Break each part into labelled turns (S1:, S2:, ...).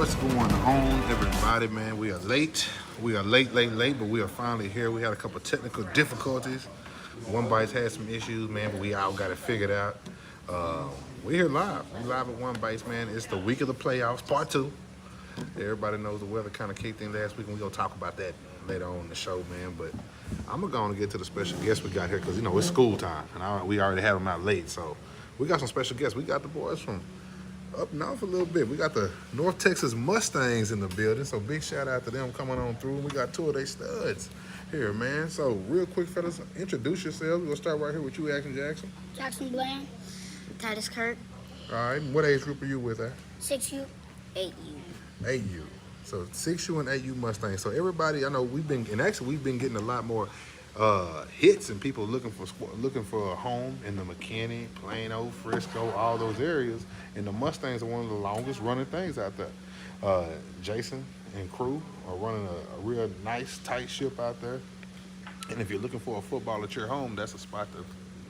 S1: What's going on, everybody, man? We are late. We are late, but we are finally here. We had a couple of technical difficulties. One Bites had some issues, man, but we all got it figured out. We're here live. We live at One Bites, man. It's the week of the playoffs, part 2. Everybody knows the weather kind of kicked in last week, and we're going to talk about that later on in the show, man. But I'm going to get to the special guests we got here because, it's school time, and we already had them out late. So we got some special guests. We got the boys from up north a little bit. We got the North Texas Mustangs in the building, so big shout out to them coming on through. We got 2 of their studs here, man. So real quick, fellas, introduce yourselves. We're going to start right here with you, Action Jackson.
S2: Jackson Bland. Titus Kirk.
S1: All right, what age group are you with,
S2: 6U, 8U.
S1: 8U. So 6U and 8U Mustangs. So everybody, I know we've been getting a lot more hits and people looking for a home in the McKinney, Plano, Frisco, all those areas. And the Mustangs are one of the longest running things out there. Jason and crew are running a real nice, tight ship out there. And if you're looking for a football at your home, that's a spot to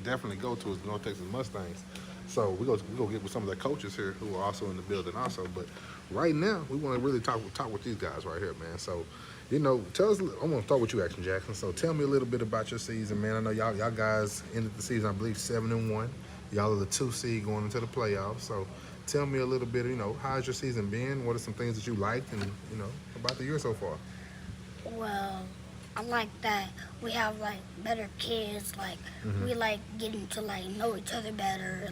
S1: definitely go to, is the North Texas Mustangs. So we go get with some of the coaches here who are also in the building also. But right now, we want to really talk with these guys right here, man. So, tell us. I'm gonna start with you, Action Jackson. So tell me a little bit about your season, man. I know y'all guys ended the season, I believe, 7-1. Y'all are the 2 seed going into the playoffs. So tell me a little bit, how's your season been? What are some things that you liked, and about the year so far?
S2: Well, I like that we have better kids. We getting to know each other better.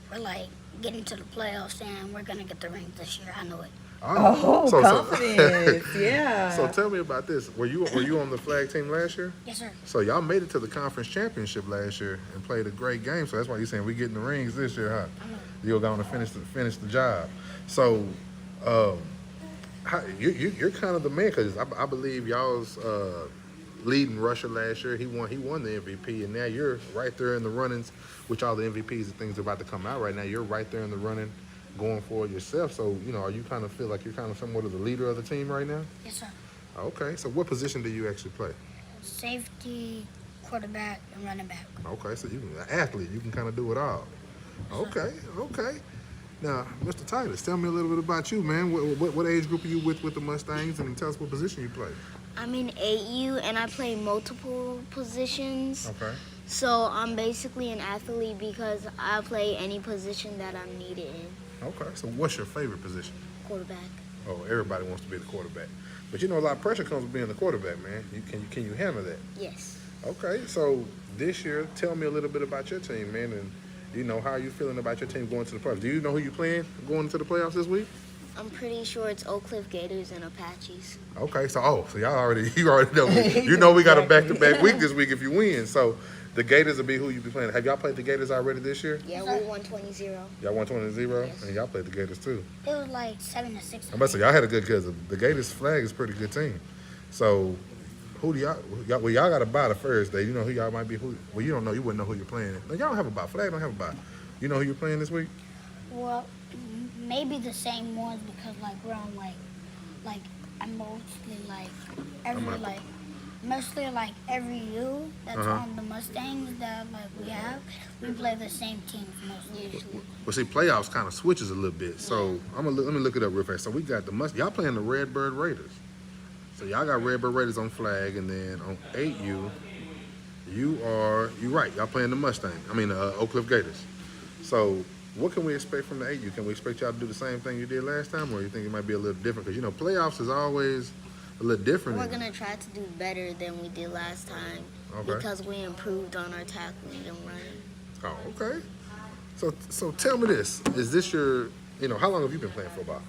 S2: We're getting to the playoffs, and we're gonna get the ring this year. I know it.
S3: Oh, confidence. Yeah.
S1: So tell me about this. Were you on the flag team last year?
S2: Yes, sir.
S1: So y'all made it to the conference championship last year and played a great game. So that's why you're saying we getting the rings this year, huh?
S2: I know.
S1: you'll go on and finish the job. So, you're kind of the man because I believe y'all's leading rusher last year. He won the MVP, and now you're right there in the runnings, which all the MVPs and things are about to come out right now. You're right there in the running, going for it yourself. So, are you kind of feel like you're kind of somewhat of the leader of the team right now?
S2: Yes, sir.
S1: Okay. So, what position do you actually play?
S2: Safety, quarterback, and running back.
S1: Okay. So, you're an athlete. You can kind of do it all. Okay. Okay. Now, Mr. Titus, tell me a little bit about you, man. What age group are you with the Mustangs, and tell us what position you play.
S4: I'm in 8U and I play multiple positions.
S1: Okay.
S4: So I'm basically an athlete because I play any position that I'm needed in.
S1: Okay. So, what's your favorite position?
S4: Quarterback.
S1: Oh, everybody wants to be the quarterback, but a lot of pressure comes with being the quarterback, man. Can you handle that?
S4: Yes.
S1: Okay. So this year, tell me a little bit about your team, man, and how are you feeling about your team going to the playoffs? Do you know who you playing going into the playoffs this week?
S4: I'm pretty sure it's Oak Cliff Gators and Apaches.
S1: Okay, so you already know we got a back-to-back week this week if you win. So the Gators will be who you be playing. Have y'all played the Gators already this year?
S4: Yeah, we won 20-0.
S1: Y'all won 20-0,
S4: Yes.
S1: and y'all played the Gators too.
S2: It was like 7-6.
S1: I'm about to say y'all had a good because the Gators flag is a pretty good team. So who do y'all? Well, y'all got to buy the first day. You know who y'all might be. Well, you don't know. You wouldn't know who you're playing. No, y'all don't have a buy. Flag don't have a buy. You know who you're playing this week?
S2: Well, maybe the same ones because like we're on like I'm mostly like every U that's on the Mustangs that like we play the same teams mostly usually.
S1: Well, see, playoffs kind of switches a little bit. So let me look it up real fast. So we got y'all playing the Redbird Raiders. So y'all got Redbird Raiders on flag, and then on 8U, you right. Y'all playing the Mustang. I mean Oak Cliff Gators. So what can we expect from the 8U? Can we expect y'all to do the same thing you did last time, or you think it might be a little different? Because playoffs is always a little different.
S4: We're going to try to do better than we did last time because we improved on our tackling and running.
S1: Oh, okay. So tell me this. Is this your, how long have you been playing football?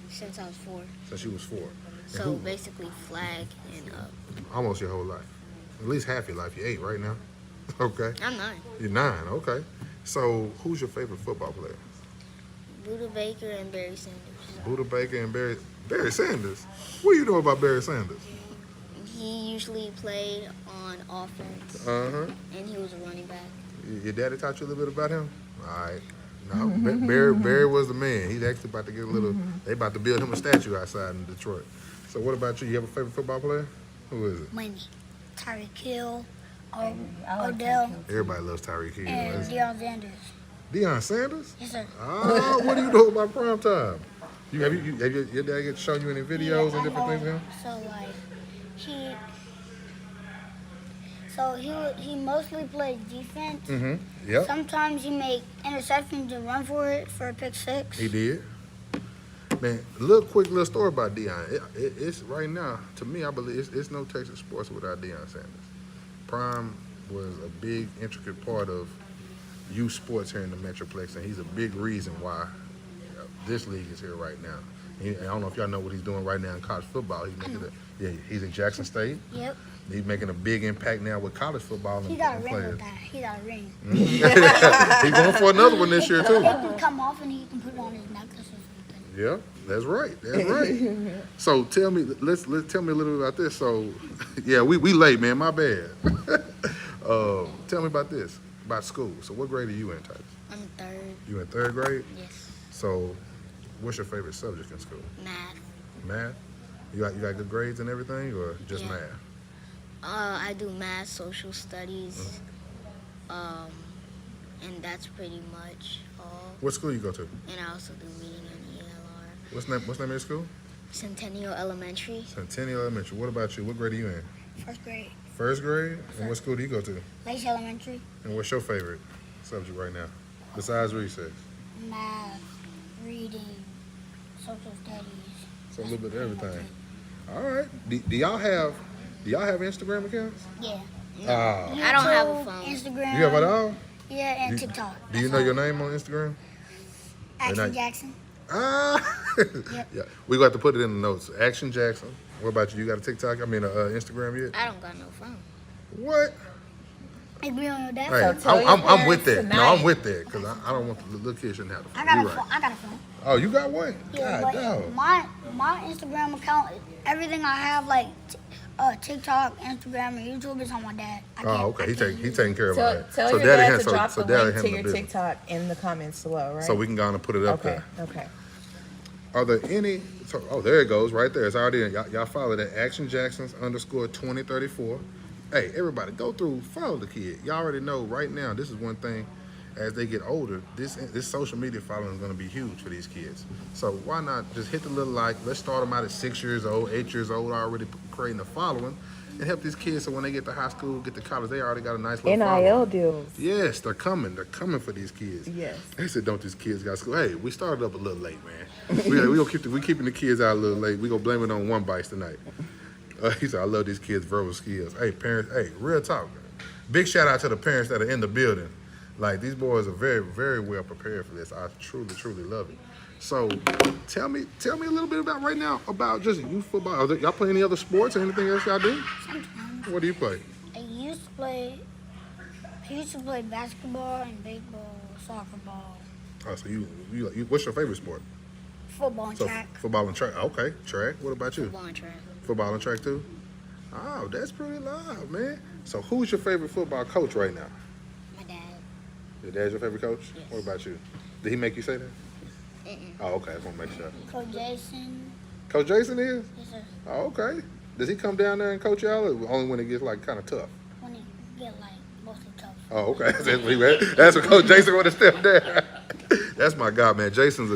S4: Since I was 4.
S1: Since you was 4.
S4: So basically flag and up.
S1: Almost your whole life. At least half your life. You're 8 right now. Okay.
S4: I'm 9.
S1: You're 9. Okay. So who's your favorite football player?
S4: Buda Baker and Barry Sanders.
S1: Buda Baker and Barry Sanders. What do you know about Barry Sanders?
S4: He usually played on offense. And he was a running back.
S1: Your daddy taught you a little bit about him? All right. No, Barry was the man. He's actually about to get a little. They about to build him a statue outside in Detroit. So what about you? You have a favorite football player? Who is it?
S2: Wendy, Tyreek Hill, Odell,
S1: Everybody loves Tyreek Hill.
S2: and Deion Sanders.
S1: Deion Sanders?
S2: Yes, sir.
S1: Oh, what do you know about prime time? Have your dad get shown you any videos and different things?
S2: So he mostly plays defense.
S1: Yep.
S2: Sometimes he make interceptions and run for it for a pick 6.
S1: He did. Man, quick little story about Deion. It's right now, to me, I believe it's no Texas sports without Deion Sanders. Prime was a big, intricate part of youth sports here in the Metroplex, and he's a big reason why this league is here right now. I don't know if y'all know what he's doing right now in college football. He's at Jackson State.
S2: Yep.
S1: He's making a big impact now with college football.
S2: He got a ring with that. He got a ring.
S1: He's going for another one this year too.
S2: It can come off and he can put it on his necklace or something.
S1: Yeah, that's right. That's right. So tell me, let's tell me a little bit about this. So, yeah, we late, man. My bad. Tell me about this, about school. So, what grade are you in, Titus?
S4: I'm in 3rd.
S1: You in 3rd grade?
S4: Yes.
S1: So, what's your favorite subject in school?
S4: Math.
S1: Math. You got good grades and everything, or just math?
S4: I do math, social studies, and that's pretty much all.
S1: What school you go to?
S4: And I also do reading and ELR.
S1: What's the name of your school?
S4: Centennial Elementary.
S1: Centennial Elementary. What about you? What grade are you in?
S2: 1st grade.
S1: 1st grade? And what school do you go to?
S2: Lacey Elementary.
S1: And what's your favorite subject right now, besides recess?
S2: Math, reading, social studies.
S1: So a little bit of everything. All right. Do y'all have Instagram accounts?
S2: Yeah.
S4: I don't have a phone.
S2: Instagram.
S1: You have it all?
S2: Yeah, and TikTok.
S1: Do you know your name on Instagram?
S2: Action Jackson.
S1: Yeah. We got to put it in the notes. Action Jackson. What about you? You got a TikTok? Instagram yet?
S4: I don't got no phone.
S1: What?
S2: Agree on your dad?
S1: Hey,
S3: tell your
S1: I'm with
S3: parents
S1: that. No, I'm
S3: tonight.
S1: with that because I don't want the little kids shouldn't have the phone.
S2: I got a
S1: You
S2: phone.
S1: right.
S2: I got a phone.
S1: Oh, you got one?
S2: Yeah,
S1: God,
S2: but
S1: dog.
S2: my Instagram account, everything I have like TikTok, Instagram, and YouTube is on my dad.
S1: Oh, okay. He taking care of all that.
S3: Tell
S1: So
S3: your
S1: daddy
S3: dad
S1: has
S3: to drop the
S1: daddy
S3: link to
S1: handle
S3: your
S1: the business.
S3: TikTok in the comments below, right?
S1: So we can go on and put it up
S3: Okay,
S1: there.
S3: okay.
S1: Are there any? So, oh, there it goes, right there. It's already in. Y'all follow that Action Jacksons _2034. Hey, everybody, go through, follow the kid. Y'all already know right now. This is one thing. As they get older, this social media following is going to be huge for these kids. So why not just hit the little like? Let's start them out at 6 years old, 8 years old, already creating a following, and help these kids so when they get to high school, get to college, they already got a nice little
S3: NIL
S1: following.
S3: deals.
S1: Yes, they're coming. They're coming for these kids.
S3: Yes.
S1: They said, "Don't these kids got school?" Hey, we started up a little late, man. we gonna keep we keeping the kids out a little late. We gonna blame it on One Bites tonight. He said, "I love these kids' verbal skills." Hey, parents. Hey, real talk. Big shout out to the parents that are in the building. Like these boys are very, very well prepared for this. I truly, truly love it. So, tell me a little bit about right now about just youth football. Y'all play any other sports or anything else y'all do?
S2: Sometimes
S1: What do you play?
S2: I used to play basketball and baseball, soccer ball,
S1: Oh, so you what's your favorite sport?
S2: football and
S1: So
S2: track.
S1: football and track. Okay, track. What about you?
S4: Football and track.
S1: Football and track too? Oh, that's pretty loud, man. So who's your favorite football coach right now?
S2: My dad.
S1: Your dad's your favorite coach?
S4: Yes.
S1: What about you? Did he make you say that?
S4: Mm-mm.
S1: Oh, okay. I just want to make sure.
S2: Coach Jason.
S1: Coach Jason is?
S2: Yes, sir.
S1: Oh, okay. Does he come down there and coach y'all or only when it gets like kind of tough?
S2: When it get like mostly tough.
S1: Oh, okay. That's what Coach Jason want to step there. That's my guy, man. Jason's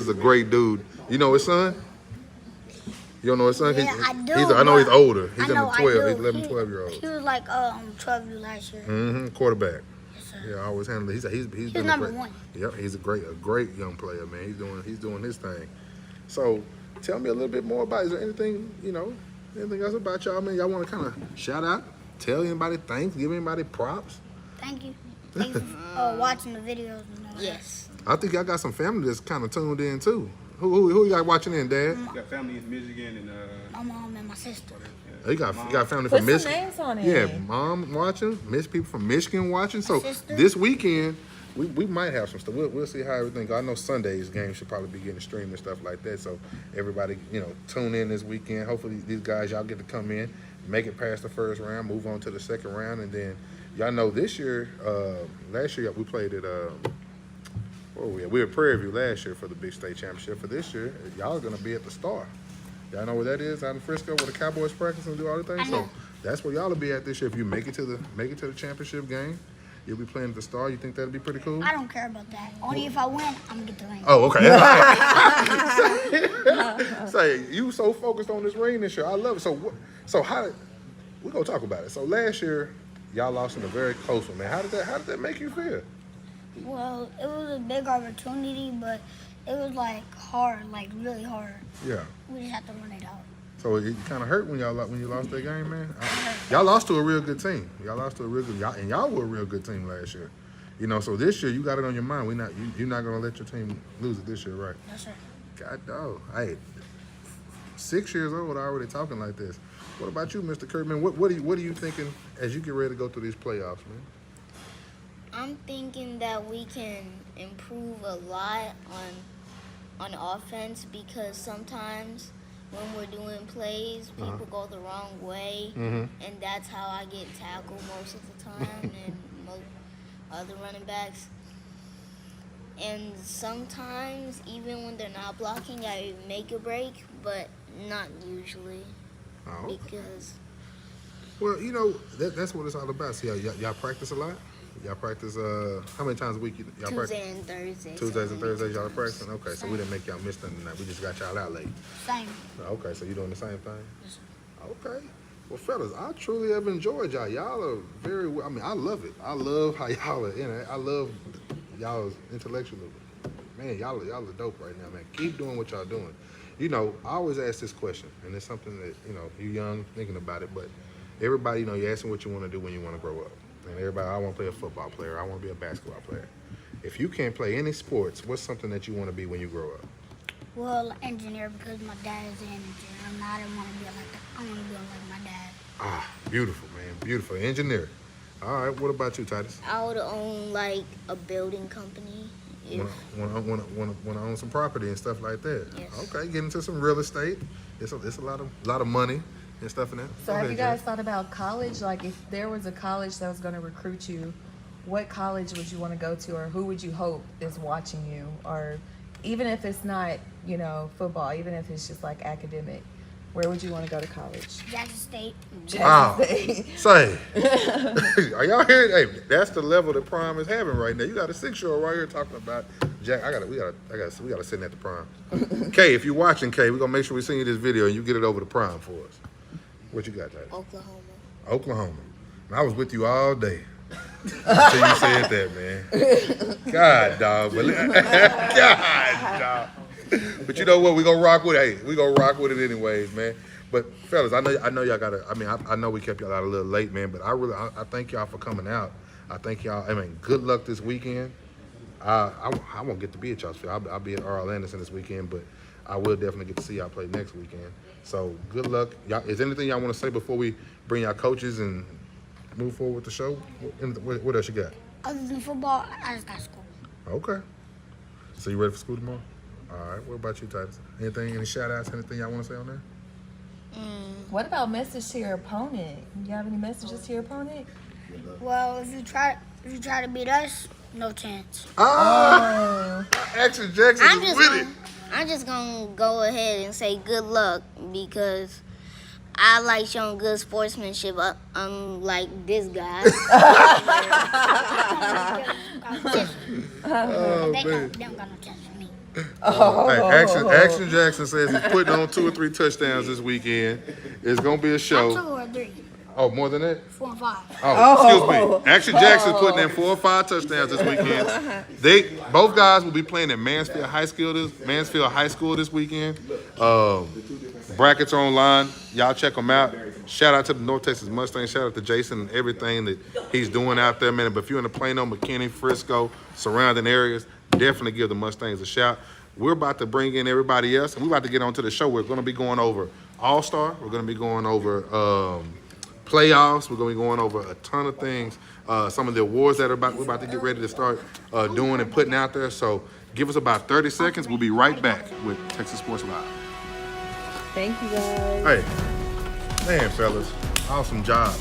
S1: a great dude. You know his son? You don't know his son?
S2: Yeah, I do.
S1: I know he's
S2: but
S1: older. He's
S2: I
S1: in the
S2: know I
S1: 12,
S2: do.
S1: he's 11,
S2: He-
S1: 12-year-old.
S2: He was like 12 last year.
S1: Mm-hmm. Quarterback.
S2: Yes, sir.
S1: Yeah, I always handle it. He's been
S2: number
S1: a great,
S2: one.
S1: Yep, he's a great young player, man. He's doing his thing. So, tell me a little bit more about. Is there anything anything else about y'all, man? Y'all want to kind of shout out, tell anybody thanks, give anybody props?
S2: Thank you. Thank you for watching the videos and all that.
S4: Yes.
S1: I think y'all got some family that's kind of tuned in too. Who you got watching in, Dad?
S5: We got family in Michigan and
S2: My mom and my sister.
S1: You got family
S3: Put
S1: from
S3: some
S1: Michigan.
S3: names on it.
S1: Yeah, mom watching, people from Michigan watching. So
S2: sister.
S1: this weekend, we might have some stuff. We'll see how everything goes. I know Sunday's game should probably be getting streamed and stuff like that. So everybody, tune in this weekend. Hopefully these guys, y'all get to come in, make it past the first round, move on to the second round, and then y'all know this year, last year we played at where were we at? We were at Prairie View last year for the Big State Championship. For this year, y'all are gonna be at the Star. Y'all know where that is out in Frisco, where the Cowboys practice and do all the things.
S2: I know.
S1: So that's where y'all will be at this year. If you make it to the championship game, you'll be playing at the Star. You think that'd be pretty cool?
S2: I don't care about that. Only if I win, I'm gonna get the ring.
S1: Oh, okay. Say you so focused on this ring this year. I love it. So how did we gonna talk about it? So last year, y'all lost in a very close one, man. How did that make you feel?
S2: Well, it was a big opportunity, but it was like hard, like really hard.
S1: Yeah.
S2: We just had to run it out.
S1: So it kind of hurt when you lost that game, man. Y'all lost to a real good team. Y'all were a real good team last year. So this year you got it on your mind. You're not gonna let your team lose it this year, right?
S2: Yes, sir.
S1: God dog. Hey, 6 years old already talking like this. What about you, Mr. Kirkman? What are you thinking as you get ready to go through these playoffs, man?
S4: I'm thinking that we can improve a lot on offense because sometimes when we're doing plays, people go the wrong way, and that's how I get tackled most of the time, and other running backs. And sometimes, even when they're not blocking, I make a break, but not usually
S1: Oh,
S4: because
S1: well, that's what it's all about. See, y'all practice a lot. Y'all practice how many times a week y'all practice?
S4: Tuesday and Thursday.
S1: Tuesdays and Thursdays y'all are practicing? Okay, so we didn't make y'all miss nothing tonight. We just got y'all out late.
S2: Same.
S1: Okay, so you doing the same thing?
S2: Yes, sir.
S1: Okay. Well, fellas, I truly have enjoyed y'all. Y'all are very well. I mean, I love it. I love how y'all are in it. I love y'all's intellectual. Man, y'all are dope right now, man. Keep doing what y'all doing. I always ask this question, and it's something that, you're young thinking about it, but everybody, you're asking what you want to do when you want to grow up. And everybody, I want to play a football player. I want to be a basketball player. If you can't play any sports, what's something that you want to be when you grow up?
S2: Well, engineer because my dad is an engineer. I didn't want to be like that. I want to be like my dad.
S1: Ah, beautiful, man. Beautiful. Engineer. All right. What about you, Titus?
S4: I would own like a building company. If,
S1: Want to own some property and stuff like that.
S4: Yes.
S1: Okay, get into some real estate. It's a lot of money and stuff in that.
S3: So
S1: Go
S3: have
S1: ahead,
S3: you guys
S1: Jay.
S3: thought about college? Like if there was a college that was going to recruit you, what college would you want to go to, or who would you hope is watching you? Or even if it's not, football, even if it's just like academic, where would you want to go to college?
S2: Jackson State.
S1: Wow.
S3: Jackson State.
S1: Say, are y'all hearing? Hey, that's the level that Prime is having right now. You got a 6-year-old right here talking about Jack. We gotta send that to Prime. Kay, if you're watching, Kay, we're gonna make sure we send you this video and you get it over to Prime for us. What you got, Titus?
S4: Oklahoma.
S1: Oklahoma. And I was with you all day until you said that, man. God, dog. God, dog. But you know what? We gonna rock with it. Hey, we gonna rock with it anyways, man. But fellas, I know y'all gotta. I know we kept y'all out a little late, man. But I thank y'all for coming out. I thank y'all. Good luck this weekend. I won't get to be at y'all's field. I'll be at R.L. Anderson this weekend, but I will definitely get to see y'all play next weekend. So good luck. Y'all, is there anything y'all want to say before we bring y'all coaches and move forward with the show? What else you got?
S2: Other than football, I just got school.
S1: Okay. So you ready for school tomorrow? All right. What about you, Titus? Anything? Any shout outs? Anything y'all want to say on there?
S3: What about message to your opponent? You have any messages to your opponent?
S2: Well, if you try to beat us, no chance.
S3: Oh.
S1: Action Jackson is with it.
S4: I'm just gonna go ahead and say good luck because I like showing good sportsmanship. Unlike this guy.
S1: Oh,
S2: They
S1: man.
S2: don't got no chance for me.
S1: Hey, Action Jackson says he's putting on 2 or 3 touchdowns this weekend. It's gonna be a
S2: Not 2
S1: show.
S2: or 3,
S1: Oh, more than that?
S2: 4 and 5.
S1: Oh, excuse me. Action Jackson's putting in 4 or 5 touchdowns this weekend. Both guys will be playing at Mansfield High School this weekend. Brackets are online. Y'all check them out. Shout out to the North Texas Mustangs. Shout out to Jason and everything that he's doing out there, man. But if you're in the Plano, McKinney, Frisco, surrounding areas, definitely give the Mustangs a shout. We're about to bring in everybody else, and we're about to get on to the show. We're going to be going over All-Star. We're going to be going over playoffs. We're going to be going over a ton of things. Some of the awards that we're about to get ready to start doing and putting out there. So give us about 30 seconds. We'll be right back with Texas Sports Live.
S3: Thank you guys.
S1: Hey, man, fellas, awesome job.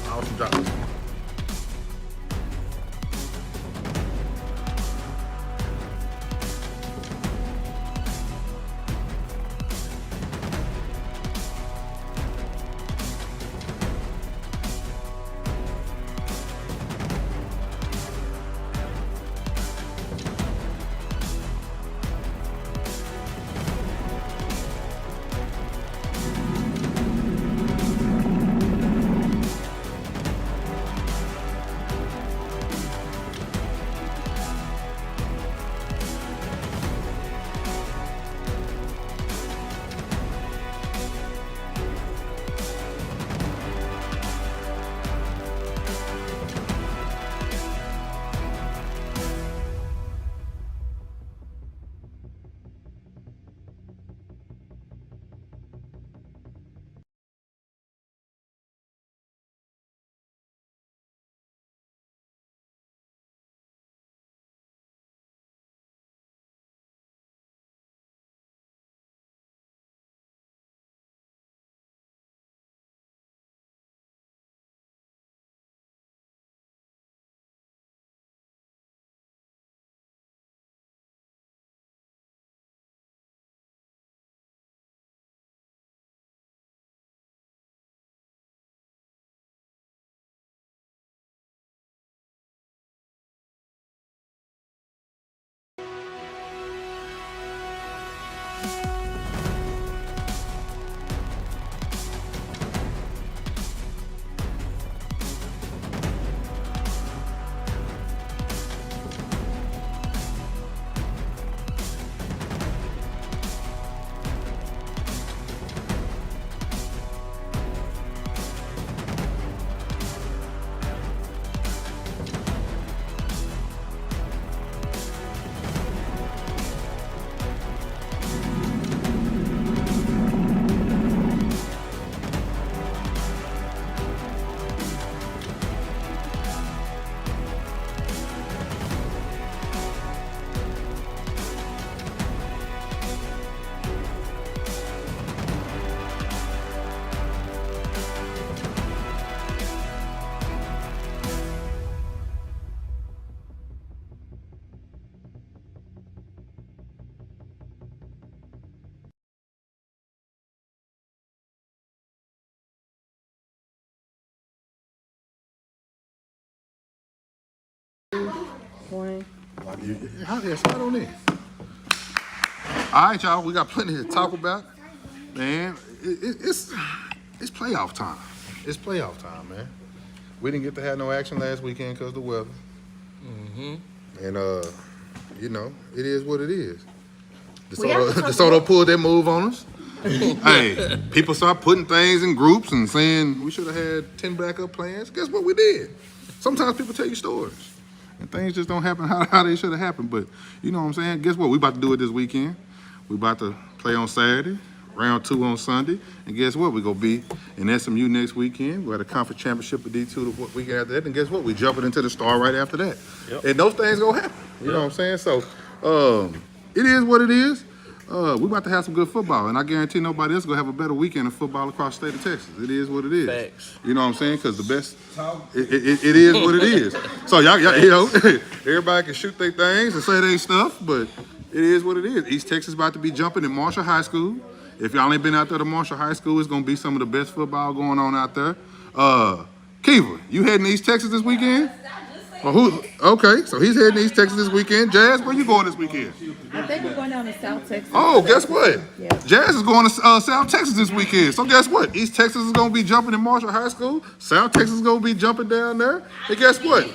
S3: Morning.
S1: How did I start on this? All right, y'all. We got plenty to talk about, man. It's playoff time. It's playoff time, man. We didn't get to have no action last weekend because of the weather. And you know, it is what it is. DeSoto pulled that move on us. Hey, people start putting things in groups and saying we should have had 10 backup plans. Guess what we did? Sometimes people tell you stories. And things just don't happen how they should have happened. But you know what I'm saying? Guess what? We about to do it this weekend. We about to play on Saturday, round 2 on Sunday. And guess what? We're going to be in SMU next weekend. We're at a conference championship at D2 the weekend after that. And guess what? We jumping into the Star right after that. Yep. And those things going to happen. You know what I'm saying? So it is what it is. We about to have some good football. And I guarantee nobody else going to have a better weekend of football across the state of Texas. It is what it is.
S5: Facts.
S1: You know what I'm saying? Because the best, it is what it is. So y'all, you know, everybody can shoot their things and say their stuff, but it is what it is. East Texas about to be jumping at Marshall High School. If y'all ain't been out there to Marshall High School, it's going to be some of the best football going on out there. Kiva, you heading to East Texas this weekend? Well, okay, so he's heading to East Texas this weekend. Jazz, where you going this weekend?
S3: I think we're going down to South Texas.
S1: Oh, guess what?
S3: Yeah.
S1: Jazz is going to South Texas this weekend. So guess what? East Texas is going to be jumping in Marshall High School. South Texas is going to be jumping down there. And guess what?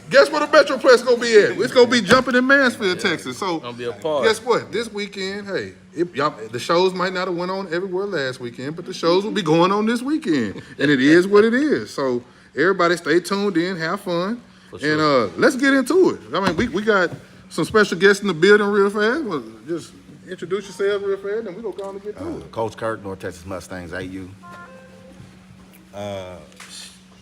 S1: Guess where the Metroplex is going to be at? It's going to be jumping in Mansfield, Texas. So
S5: Gonna be a party.
S1: guess what? This weekend, hey, y'all, the shows might not have went on everywhere last weekend, but the shows will be going on this weekend. And it is what it is. So everybody stay tuned in, have fun.
S5: Sure.
S1: And let's get into it. I mean, we got some special guests in the building real fast. Well, just introduce yourself real fast, and we're going to go on and get to it.
S6: Coach Kirk, North Texas Mustangs, AU.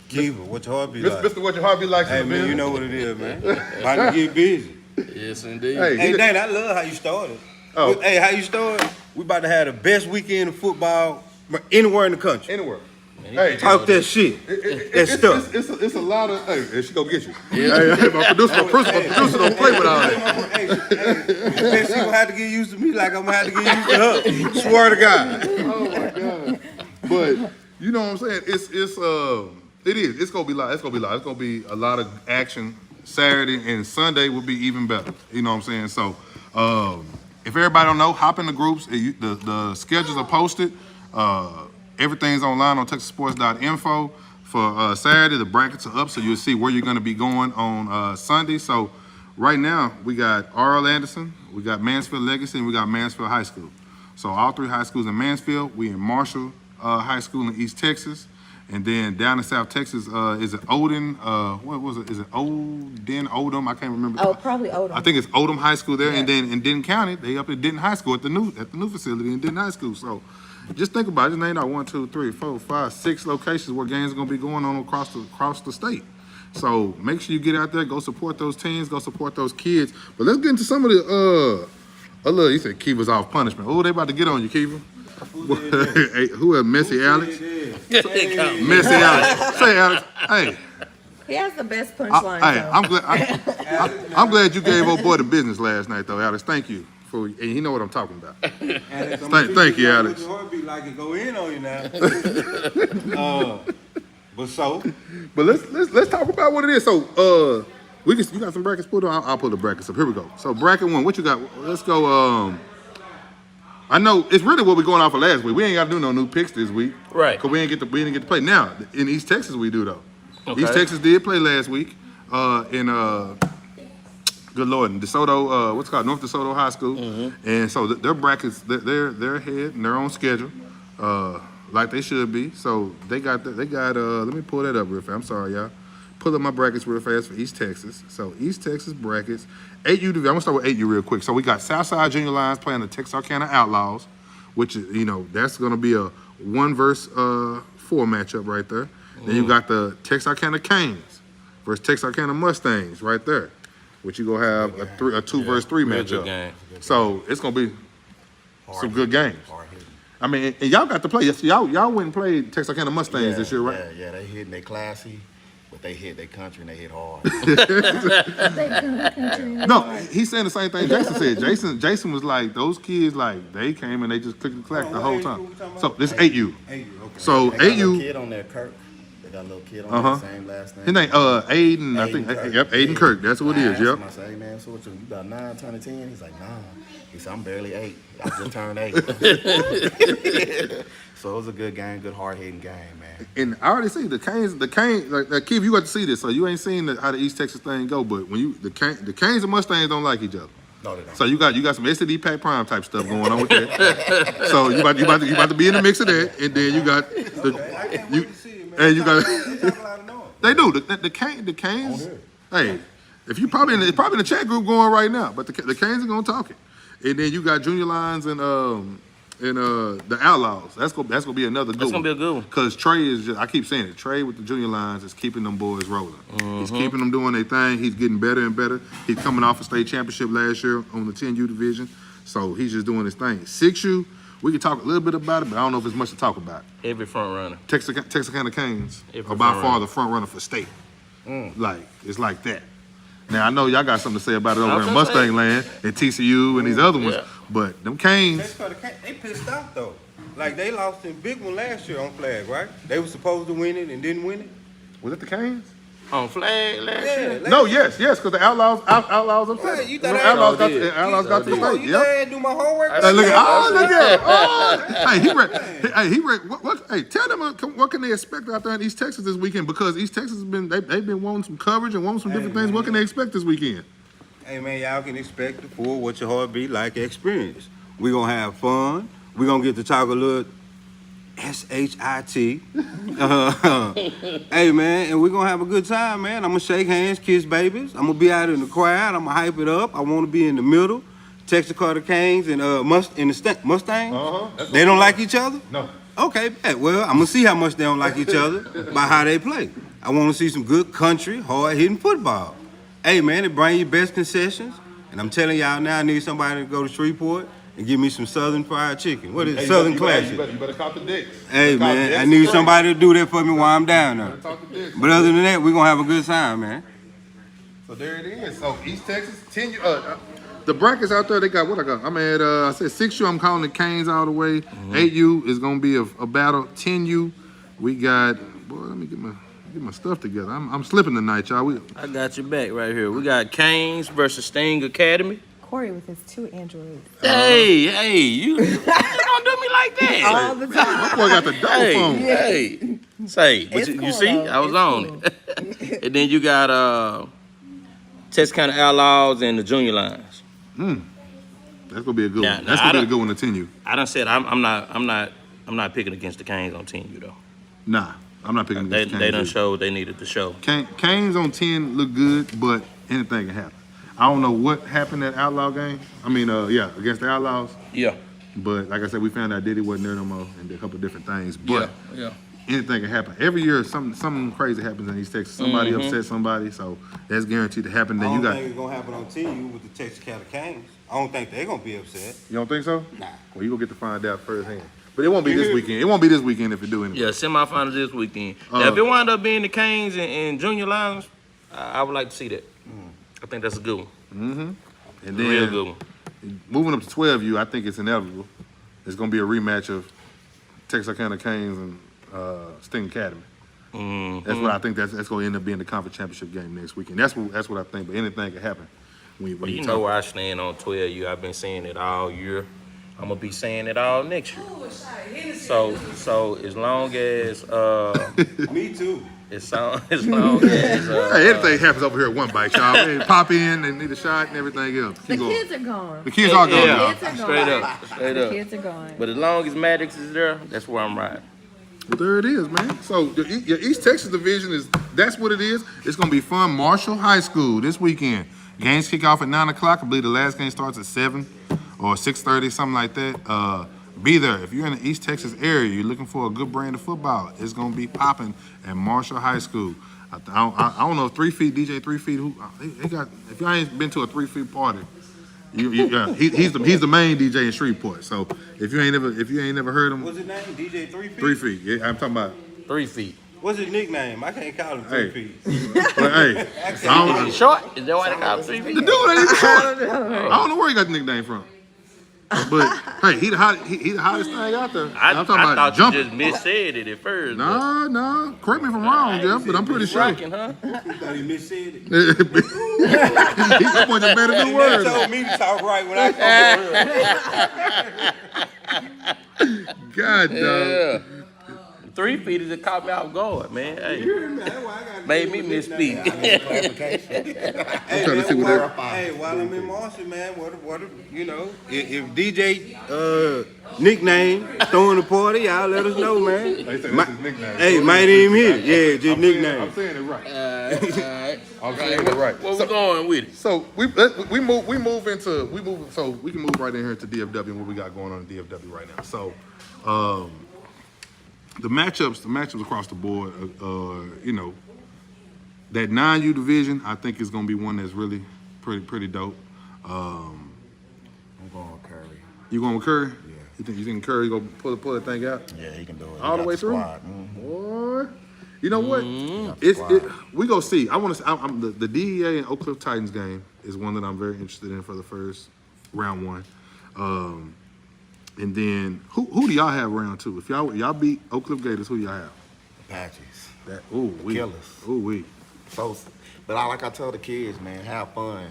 S6: Kiva, what your heart be like?
S1: Mr. What your heart be like
S6: Hey,
S1: in the
S6: man, you
S1: building?
S6: know what it is, man. About to get busy.
S5: Yes, indeed.
S6: Hey, Dane, I love how you started.
S1: Oh.
S6: Hey, how you started? We about to have the best weekend of football anywhere in the country.
S1: Anywhere. Hey,
S6: Talk that shit. That stuff.
S1: It's a lot of, hey, she gonna get you.
S5: Yeah.
S1: Hey, my producer don't play with all that.
S6: Hey, she gonna have to get used to me like I'm gonna have to get used to her. Swear to God.
S1: Oh my God. But you know what I'm saying? It is. It's gonna be live. It's gonna be a lot of action. Saturday and Sunday will be even better. You know what I'm saying? So if everybody don't know, hop in the groups. The schedules are posted. Everything's online on texasports.info for Saturday. The brackets are up, so you'll see where you're going to be going on Sunday. So right now, we got R.L. Anderson, we got Mansfield Legacy, and we got Mansfield High School. So all 3 high schools in Mansfield. We in Marshall High School in East Texas. And then down in South Texas, is it Odin? What was it? Is it Odom? I can't remember.
S3: Oh, probably Odom.
S1: I think it's Odom High School there. Yeah. And then in Denton County, they up at Denton High School at the new facility in Denton High School. So just think about it. Just name out 1, 2, 3, 4, 5, 6 locations where games are going to be going on across the state. So make sure you get out there, go support those teams, go support those kids. But let's get into some of the you said Kiva's off punishment. Oh, they about to get on you, Kiva. Hey, who is Messy Alex? Messy Alex. Say Alex. Hey.
S3: He has the best punchline.
S1: I'm glad you gave old boy the business last night, though, Alex. Thank you. And you know what I'm talking about.
S6: Alex,
S1: Thank you, Alex.
S6: Your heart be like it go in on you now. But
S1: let's talk about what it is. So you got some brackets put on. I'll pull the brackets up. Here we go. So bracket 1, what you got? Let's go. I know it's really what we're going off of last week. We ain't got to do no new picks this week,
S5: Right.
S1: Cause we didn't get to play. Now in East Texas we do though.
S5: Okay.
S1: East Texas did play last week. Good Lord, in DeSoto, what's it called, North DeSoto High School, and so their brackets, they're ahead and they're on schedule, like they should be. So they got. Let me pull that up real fast. I'm sorry, y'all. Pull up my brackets real fast for East Texas. So East Texas brackets, 8U. I'm gonna start with 8U real quick. So we got Southside Junior Lions playing the Texarkana Outlaws, which is that's gonna be a 1 versus 4 matchup right there. Then you got the Texarkana Canes versus Texarkana Mustangs right there, which you gonna have a 2 versus 3 matchup.
S5: Game.
S1: So it's gonna be some good games. I mean, and y'all got to play. Yes, y'all went and played Texarkana Mustangs this year, right?
S6: Yeah, they hit and they classy, but they hit their country and they hit hard.
S1: No, he's saying the same thing Jason said. Jason was like, those kids, like, they came and they just clicked and clacked the whole time. So this 8U.
S6: 8U, okay.
S1: So
S6: They got a
S1: 8U.
S6: kid on there, Kirk.
S5: They got a little kid on the same last name.
S1: His name Aiden. I think.
S5: Kirk.
S1: Yep, Aiden Kirk. That's what it is.
S5: I
S1: Yep.
S5: asked him, I said, hey man, so what you got 9 turning 10? He's like, nah. He said, I'm barely 8. I just turned 8. So it was a good game, good hard hitting game, man.
S1: And I already see the Canes. Like Keith, you got to see this, so you ain't seen how the East Texas thing go. But when the Canes and Mustangs don't like each other.
S5: No, they don't.
S1: So you got some STD Pack Prime type stuff going on with that. So you about to be in the mix of that, and then you got
S6: I can't wait to see it, man.
S1: and you got
S6: They talk a lot of noise.
S1: they do the Canes. Hey, if you probably it's probably in the chat group going right now, but the Canes are gonna talk it, and then you got Junior Lions and the Outlaws. That's gonna be another good.
S7: That's gonna be a good one.
S1: Cause Trey is just, I keep saying it. Trey with the Junior Lions is keeping them boys rolling. He's keeping them doing their thing. He's getting better and better. He's coming off a state championship last year on the 10U division, so he's just doing his thing. 6U, we can talk a little bit about it, but I don't know if it's much to talk about.
S7: Every front runner.
S1: Texarkana Canes
S7: Every
S1: are by
S7: front
S1: far
S7: runner.
S1: the front runner for state. Like it's like that. Now I know y'all got something to say about it over in Mustang Land and TCU and these other ones,
S7: Yeah.
S1: but them Canes.
S6: They pissed off though. Like they lost in big one last year on flag, right? They were supposed to win it and didn't win it.
S1: Was it the Canes?
S7: On flag last year?
S1: No, yes, because the Outlaws upset.
S6: What, you
S1: them.
S6: thought
S1: The
S6: I-
S1: Outlaws got
S7: did.
S1: Outlaws got to the
S6: Come on,
S1: state.
S6: you know I
S1: Yep.
S6: didn't do my homework.
S1: Hey, look at Hey, he read. Hey, tell them what can they expect out there in East Texas this weekend, because East Texas has been they've been wanting some coverage and wanting some different things. What can they expect this weekend?
S6: Hey man, y'all can expect the full what your heart be like experience. We gonna have fun. We gonna get to talk a little SHIT. Hey man, and we gonna have a good time, man. I'm gonna shake hands, kiss babies. I'm gonna be out in the crowd. I'm gonna hype it up. I want to be in the middle. Texarkana Canes and Mustangs. They don't like each other.
S1: No.
S6: Okay, bet. Well, I'm gonna see how much they don't like each other by how they play. I want to see some good country, hard-hitting football. Hey, man, it bring you best concessions, and I'm telling y'all now, I need somebody to go to Shreveport and give me some Southern fried chicken. What is it? Southern classic?
S1: You better cop the dicks.
S6: Hey, man, I need somebody to do that for me while I'm down there. But other than that, we're gonna have a good time, man.
S1: So there it is. So East Texas, 10U. The brackets out there, they got what I got. I'm at I said 6U. I'm calling the Canes all the way. 8U is gonna be a battle. 10U, we got. Boy, let me get my stuff together. I'm slipping tonight, y'all.
S7: I got your back right here. We got Canes versus Sting Academy.
S3: Corey with his 2 androids.
S7: Hey, you don't do me like that.
S3: All the time.
S1: My boy got the double phone.
S7: Hey, say, but
S3: It's
S7: you
S3: cool,
S7: see,
S3: though.
S7: I was
S3: It's
S7: on it. And then you got Texarkana Outlaws and the Junior Lions.
S1: That's gonna be a good
S7: Nah,
S1: one.
S7: nah,
S1: That's
S7: I
S1: gonna be a
S7: don't-
S1: good one to 10U.
S7: I done said I'm not picking against the Canes on 10U though.
S1: Nah, I'm not picking
S7: They
S1: against
S7: they
S1: Canes.
S7: done
S1: either.
S7: showed they needed to show.
S1: Canes on 10 look good, but anything can happen. I don't know what happened at Outlaw game. I mean, against the Outlaws.
S7: Yeah.
S1: But like I said, we found out Diddy wasn't there no more, and did a couple of different things. But
S7: Yeah.
S1: anything can happen. Every year, something crazy happens in East Texas. Somebody upset somebody, so that's guaranteed to happen.
S6: I
S1: Then
S6: don't
S1: you got.
S6: think it's gonna happen on TU with the Texarkana Canes. I don't think they're gonna be upset.
S1: You don't think so?
S6: Nah.
S1: Well, you gonna get to find out firsthand. But it won't be this weekend. It won't be this weekend if it do anyway.
S7: Yeah, semifinals this weekend. Now, if it wind up being the Canes and Junior Lions, I would like to see that. I think that's a good one.
S1: And
S7: A real
S1: then
S7: good one.
S1: moving up to 12U, I think it's inevitable. It's gonna be a rematch of Texarkana Canes and Sting Academy. That's what I think. That's gonna end up being the conference championship game next weekend. That's what I think. But anything can happen. When
S7: But you
S1: talk-
S7: know where I stand on 12U. I've been saying it all year. I'm gonna be saying it all next year. So as long as
S6: Me too.
S7: as long as
S1: Hey, anything happens over here at One Bite, y'all. Hey, pop in and need a shot and everything else.
S3: The
S1: Keep going.
S3: kids are gone.
S1: The kids are gone.
S7: yeah,
S1: y'all.
S3: Kids are
S7: straight
S3: gone.
S7: up, straight
S3: The
S7: up.
S3: kids are gone.
S7: But as long as Maddox is there, that's where I'm riding.
S1: Well, there it is, man. So your East Texas division that's what it is. It's gonna be fun. Marshall High School this weekend. Games kick off at 9 o'clock. I believe the last game starts at 7 or 6:30, something like that. Be there. If you're in the East Texas area, you're looking for a good brand of football, it's gonna be popping at Marshall High School. I don't know if 3 Feet, DJ 3 Feet, who they got. If y'all ain't been to a 3 Feet party, he's the main DJ in Shreveport. So if you ain't never heard him,
S6: What's his name? DJ 3 Feet?
S1: 3 Feet. Yeah, I'm talking about.
S7: 3 feet.
S6: What's his nickname? I can't call him 3
S1: Hey.
S6: Feet.
S1: But hey, I don't,
S7: Short? Is that why they call him 3 feet?
S1: the dude ain't even short. I don't know where he got the nickname from. But hey, he the hottest thing out there.
S7: I
S1: I'm talking about
S7: thought
S1: jumping.
S7: you just missaid it at first.
S1: No. Correct me if I'm wrong, Jeff, but I'm pretty sure.
S7: Rocking, huh?
S6: You thought he missaid it?
S1: He pointed a better new
S6: He
S1: word.
S6: told me to talk right when I come to
S1: God, dog.
S7: Yeah. 3 feet is caught me off guard, man. Hey, made me misspeak.
S6: Hey,
S1: trying to see what that-
S6: Hey, while I'm in Marshall, man, what you know, if DJ nickname throwing a party, y'all let us know, man.
S1: They said that's his nickname.
S6: Hey, might even hit it. Yeah, just
S1: I'm
S6: nickname.
S1: saying it right. I'm saying it right.
S7: Where we going with it?
S1: So we move so we can move right in here to DFW and what we got going on in DFW right now. So the matchups across the board, you know, that 9U division, I think is going to be one that's really pretty dope.
S5: I'm going with Curry.
S1: You going with Curry?
S5: Yeah.
S1: You think Curry gonna pull that thing out
S5: Yeah, he can do it. He
S1: all the
S5: got
S1: way through?
S5: squad.
S1: Boy, you know what?
S5: Squad.
S1: We go see. I want to. I'm the DEA and Oak Cliff Titans game is one that I'm very interested in for the first round one. And then who do y'all have round two? If y'all beat Oak Cliff Gators, who y'all have?
S5: Apaches.
S1: That
S5: Killers.
S1: we.
S5: So, but like I tell the kids, man, have fun,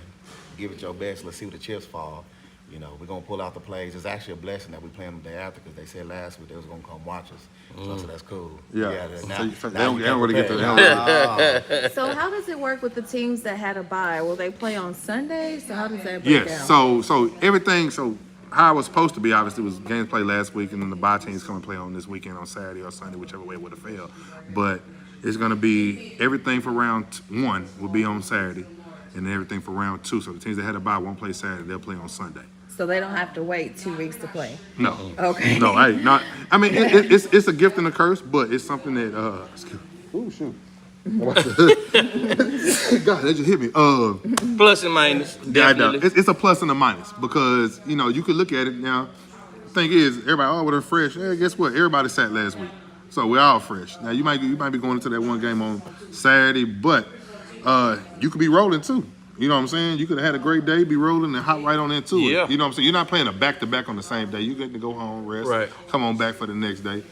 S5: give it your best. Let's see where the chips fall. You know, we're gonna pull out the plays. It's actually a blessing that we play them the day after because they said last week they was gonna come watch us. So that's cool.
S1: Yeah.
S5: now,
S1: So
S5: now
S1: they don't really get
S5: prepare.
S3: So how does it work with the teams that had a bye? Will they play on Sunday? So how does that break
S1: Yes.
S3: down?
S1: So everything. So how it was supposed to be, obviously, was games played last week, and then the bye teams come and play on this weekend on Saturday or Sunday, whichever way it would have failed. But it's going to be everything for round one will be on Saturday, and then everything for round two. So the teams that had a bye won't play Saturday; they'll play on Sunday.
S3: So they don't have to wait 2 weeks to play.
S1: No.
S3: Okay.
S1: No, not. I mean, it's a gift and a curse, but it's something that. Oh shoot! God, that just hit me.
S7: Plus and minus, definitely.
S1: It's a plus and a minus because you know you could look at it now. Thing is, everybody, oh, well, they're fresh. Hey, guess what? Everybody sat last week, so we're all fresh. Now you might be going into that one game on Saturday, but you could be rolling too. You know what I'm saying? You could have had a great day, be rolling and hop right on into it.
S7: Yeah.
S1: You know what I'm saying? You're not playing a back-to-back on the same day. You get to go home, rest,
S7: Right.
S1: come on back for the next day.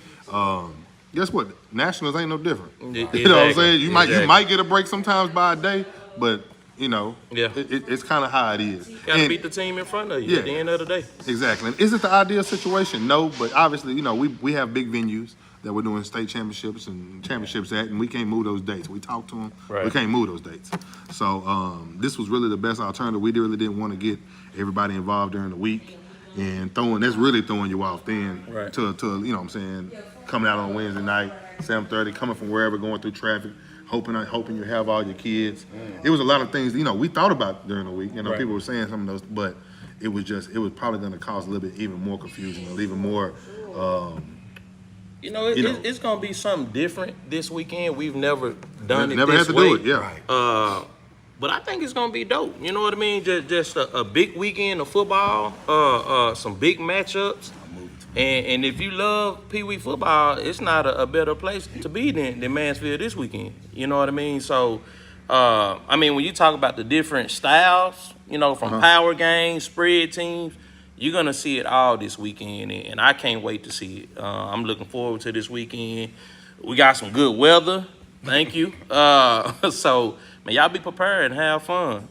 S1: Guess what? Nationals ain't no different.
S7: Exactly.
S1: You know what I'm saying? You
S7: Exactly.
S1: might get a break sometimes by a day, but you know,
S7: Yeah.
S1: it's kind of how it is.
S7: Gotta
S1: And-
S7: beat the team in front of you
S1: Yeah.
S7: at the end of the day.
S1: Exactly. And is it the ideal situation? No, but obviously, you know, we have big venues that we're doing state championships and championships at, and we can't move those dates. We talked to them.
S7: Right.
S1: We can't move those dates. So this was really the best alternative. We really didn't want to get everybody involved during the week and that's really throwing you off then
S7: Right.
S1: to you know what I'm saying, coming out on Wednesday night, 7:30, coming from wherever, going through traffic, hoping you have all your kids. It was a lot of things, you know, we thought about during the week. You know,
S7: Right.
S1: people were saying some of those, but it was probably going to cause a little bit even more confusion and even more.
S7: You know, it's gonna be something different this weekend. We've never done
S1: Never
S7: it
S1: had
S7: this
S1: to
S7: way.
S1: do it, yeah.
S7: But I think it's gonna be dope. You know what I mean? Just a big weekend of football, some big matchups. And if you love Pee Wee football, it's not a better place to be than Mansfield this weekend. You know what I mean? So, I mean, when you talk about the different styles, you know, from power games, spread teams, you're going to see it all this weekend, and I can't wait to see it. I'm looking forward to this weekend. We got some good weather. Thank you. So, man, y'all be prepared and have fun.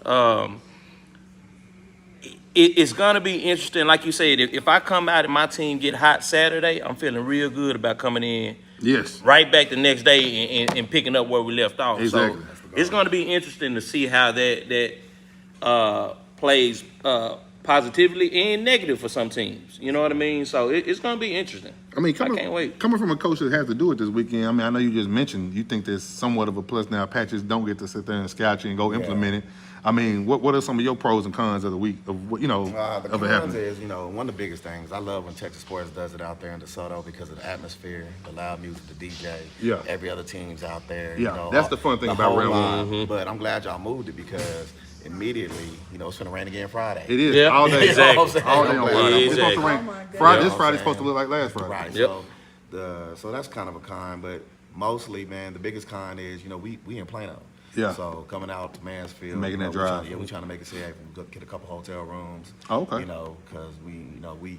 S7: It's going to be interesting. Like you said, if I come out and my team get hot Saturday, I'm feeling real good about coming in
S1: Yes.
S7: right back the next day and picking up where we left off.
S1: Exactly.
S7: So it's going to be interesting to see how that plays positively and negative for some teams. You know what I mean? So it's going to be interesting.
S1: I mean,
S7: I can't wait.
S1: Coming from a coach that has to do it this weekend, I mean, I know you just mentioned you think there's somewhat of a plus now. Patches don't get to sit there and scout you and go implement it. I mean, what are some of your pros and cons of the week of what, you know,
S5: The
S1: of it
S5: cons
S1: happening?
S5: is, you know, one of the biggest things, I love when Texas Sports does it out there in DeSoto because of the atmosphere, the loud music, the DJ.
S1: Yeah.
S5: Every other team's out there.
S1: Yeah,
S5: you know,
S1: that's the fun thing about
S5: whole
S1: round one.
S5: line. But I'm glad y'all moved it because immediately, you know, it's gonna rain again Friday.
S1: It is
S7: Yeah,
S1: all day,
S7: exactly.
S1: all day on Friday. It's supposed to
S7: Exactly.
S1: rain.
S3: Oh my goodness.
S1: Friday,
S5: You
S1: this
S5: know
S1: Friday's
S5: what I'm
S1: supposed to look like last Friday.
S5: Right.
S7: Yep.
S5: So that's kind of a con, but mostly, man, the biggest con is, you know, we in Plano.
S1: Yeah.
S5: So coming out to Mansfield,
S1: Making that
S5: we're trying-
S1: drive.
S5: yeah, we're trying to make it safe. We get a couple hotel rooms.
S1: Oh, okay.
S5: You know, because we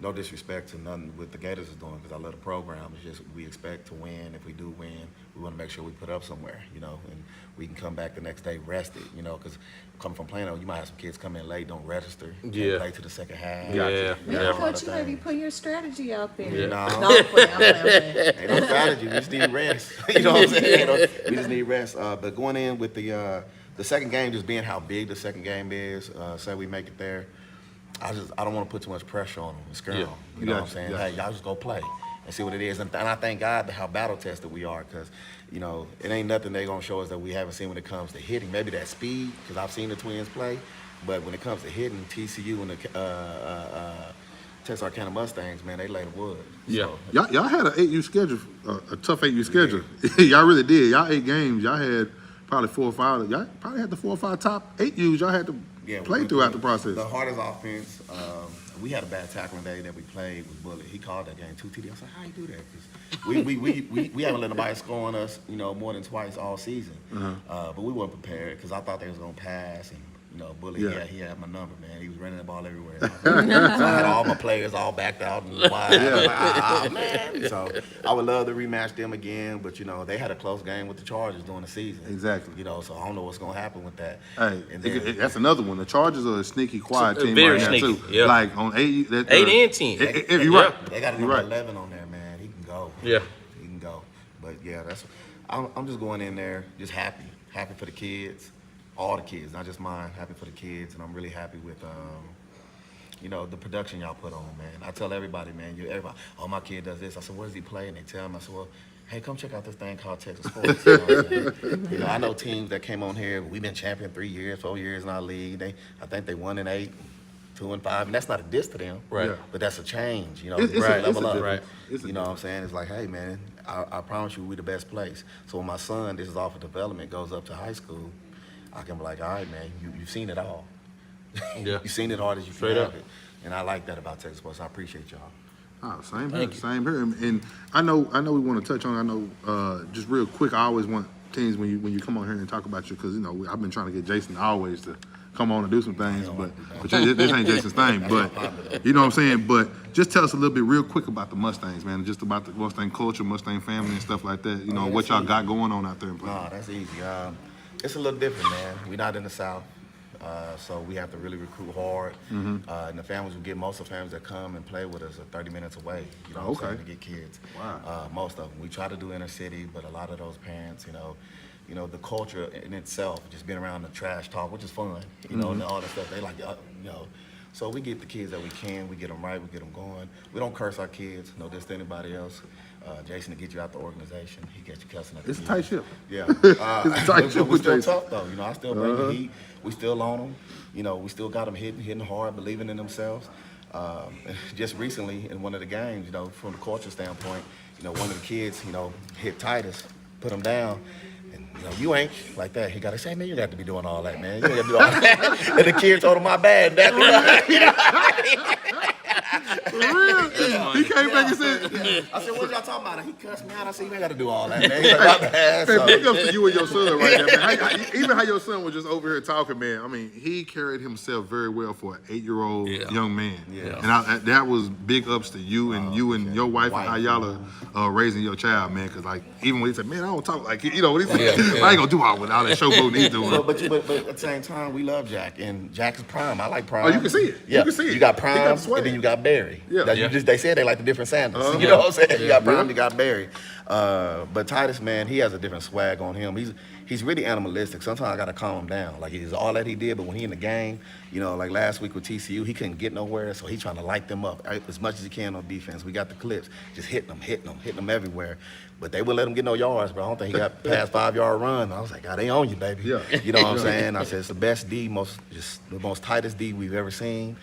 S5: no disrespect to nothing what the Gators is doing, because I love the program. It's just we expect to win. If we do win, we want to make sure we put up somewhere, you know, and we can come back the next day rested, you know, because coming from Plano, you might have some kids come in late, don't register, can't
S7: Yeah.
S5: play to the second half.
S7: Yeah.
S3: Yeah,
S5: a
S3: coach,
S5: lot
S3: you
S5: of
S3: may be
S5: things.
S3: putting your strategy out there.
S5: Yeah.
S3: No, I'm playing, I'm playing.
S5: Ain't no strategy. We just need rest. You know what I'm saying? You know, we just need rest. But going in with the second game, just being how big the second game is, say we make it there, I don't want to put too much pressure on them. It's girl.
S7: Yeah.
S5: You know what I'm
S1: Gotcha,
S5: saying?
S1: gotcha.
S5: Hey, y'all just go play and see what it is. And I thank God how battle tested we are, because, you know, it ain't nothing they gonna show us that we haven't seen when it comes to hitting. Maybe that speed, because I've seen the Twins play, but when it comes to hitting, TCU and the Texarkana Mustangs, man, they lay the wood.
S7: Yeah.
S5: So,
S1: Y'all had an 8U schedule, a tough 8U schedule. Y'all really did. Y'all 8 games. Y'all had probably 4 or 5. Y'all probably had the 4 or 5 top 8Us. Y'all had to play
S5: we-
S1: throughout the process.
S5: The hardest offense, we had a bad tackling day that we played with Bullet. He called that game 2 TD. I was like, how you do that? 'Cause we haven't let nobody score on us, you know, more than twice all season. But we weren't prepared because I thought they was gonna pass, and you know, Bullet,
S1: Yeah.
S5: he had my number, man. He was running the ball everywhere. So I had all my players all backed out and wide. I was like, ah, man. So I would love to rematch them again, but you know, they had a close game with the Chargers during the season.
S1: Exactly.
S5: You know, so I don't know what's gonna happen with that.
S1: Hey,
S5: And then,
S1: that's another one. The Chargers are a sneaky, quiet team
S7: Very
S1: right
S7: sneaky,
S1: now too.
S7: yeah.
S1: Like on 8,
S7: 8 and 10.
S1: If you're right,
S5: they got a
S1: you're
S5: number
S1: right.
S5: 11 on there, man. He can go.
S7: Yeah.
S5: He can go. But yeah, I'm just going in there just happy for the kids, all the kids, not just mine. Happy for the kids, and I'm really happy with you know, the production y'all put on, man. I tell everybody, man, everybody, oh, my kid does this. I said, where does he play? And they tell me, I said, well, hey, come check out this thing called Texas Sports. You know what I'm saying? You know, I know teams that came on here. We've been champion 3 years, 4 years in our league. I think they 1-8. 2-5, and that's not a diss to them,
S7: Right.
S1: Yeah.
S5: But that's a change, you know.
S1: It's a
S5: level up,
S1: difference. It's a
S5: You know what I'm saying? It's like, hey, man, I promise you, we the best place. So when my son, this is off of development, goes up to high school, I can be like, all right, man, you've seen it all.
S7: Yeah.
S5: You've seen it hard as you
S7: Straight
S5: can
S7: up.
S5: have it, and I like that about Texas Sports. I appreciate y'all.
S1: Oh, same here,
S7: Thank you.
S1: same here. And I know we want to touch on. I know just real quick. I always want teams when you come on here and talk about you, because you know I've been trying to get Jason always to come on and do some things, but this ain't Jason's thing. But you know what I'm saying. But just tell us a little bit real quick about the Mustangs, man. Just about the Mustang culture, Mustang family, and stuff like that. You know what y'all got going on out there in Plano.
S5: No, that's easy. It's a little different, man. We're not in the South, so we have to really recruit hard. And the families we get, most of the families that come and play with us are 30 minutes away. You know what I'm
S1: Okay.
S5: saying, to get kids.
S1: Wow.
S5: Most of them. We try to do inner city, but a lot of those parents, you know, the culture in itself, just being around the trash talk, which is fun, you know, and all that stuff. They like, you know. So we get the kids that we can. We get them right. We get them going. We don't curse our kids. No diss to anybody else. Jason, to get you out the organization, he gets you cussing at the
S1: It's a
S5: kids.
S1: tight ship.
S5: Yeah.
S1: It's a tight ship
S5: We're
S1: with
S5: still
S1: Jason.
S5: tough, though. You know, I still bring the heat. We still on them. You know, we still got them hitting hard, believing in themselves. Just recently in one of the games, you know, from the culture standpoint, you know, one of the kids, you know, hit Titus, put him down. And, you know, you ain't like that. He got to say, man, you got to be doing all that, man. You got to do all that. And the kid told him, my bad.
S1: He came back and said,
S5: I said, what y'all talking about? He cussed me out. I said, you ain't got to do all that, man. He's like, my bad.
S1: Man,
S5: So,
S1: big ups to you and your son right there, man. Even how your son was just over here talking, man. I mean, he carried himself very well for an 8-year-old young man.
S5: Yeah.
S1: And that was big ups to you and your wife and how y'all are raising your child, man. Because like even when he said, man, I don't talk like you know, when he said, I ain't gonna do all that showboating he's doing.
S5: but at the same time, we love Jack, and Jack is prime. I like prime.
S1: Oh, you can see it.
S5: Yeah,
S1: You can see it.
S5: You got
S1: He
S5: prime,
S1: got the swag.
S5: and then you got Barry.
S1: Yeah.
S5: That you
S7: Yeah.
S5: they said they like the different Sanders. You know what I'm saying? You got prime, you got Barry. But Titus, man, he has a different swag on him. He's really animalistic. Sometimes I gotta calm him down. Like he's all that he did, but when he in the game, you know, like last week with TCU, he couldn't get nowhere, so he trying to light them up as much as he can on defense. We got the clips, just hitting them everywhere. But they wouldn't let him get no yards, bro. I don't think he got past 5-yard run. I was like, God, they on you, baby.
S1: Yeah.
S5: You know what I'm saying? I said it's the best D, the most tightest D we've ever seen.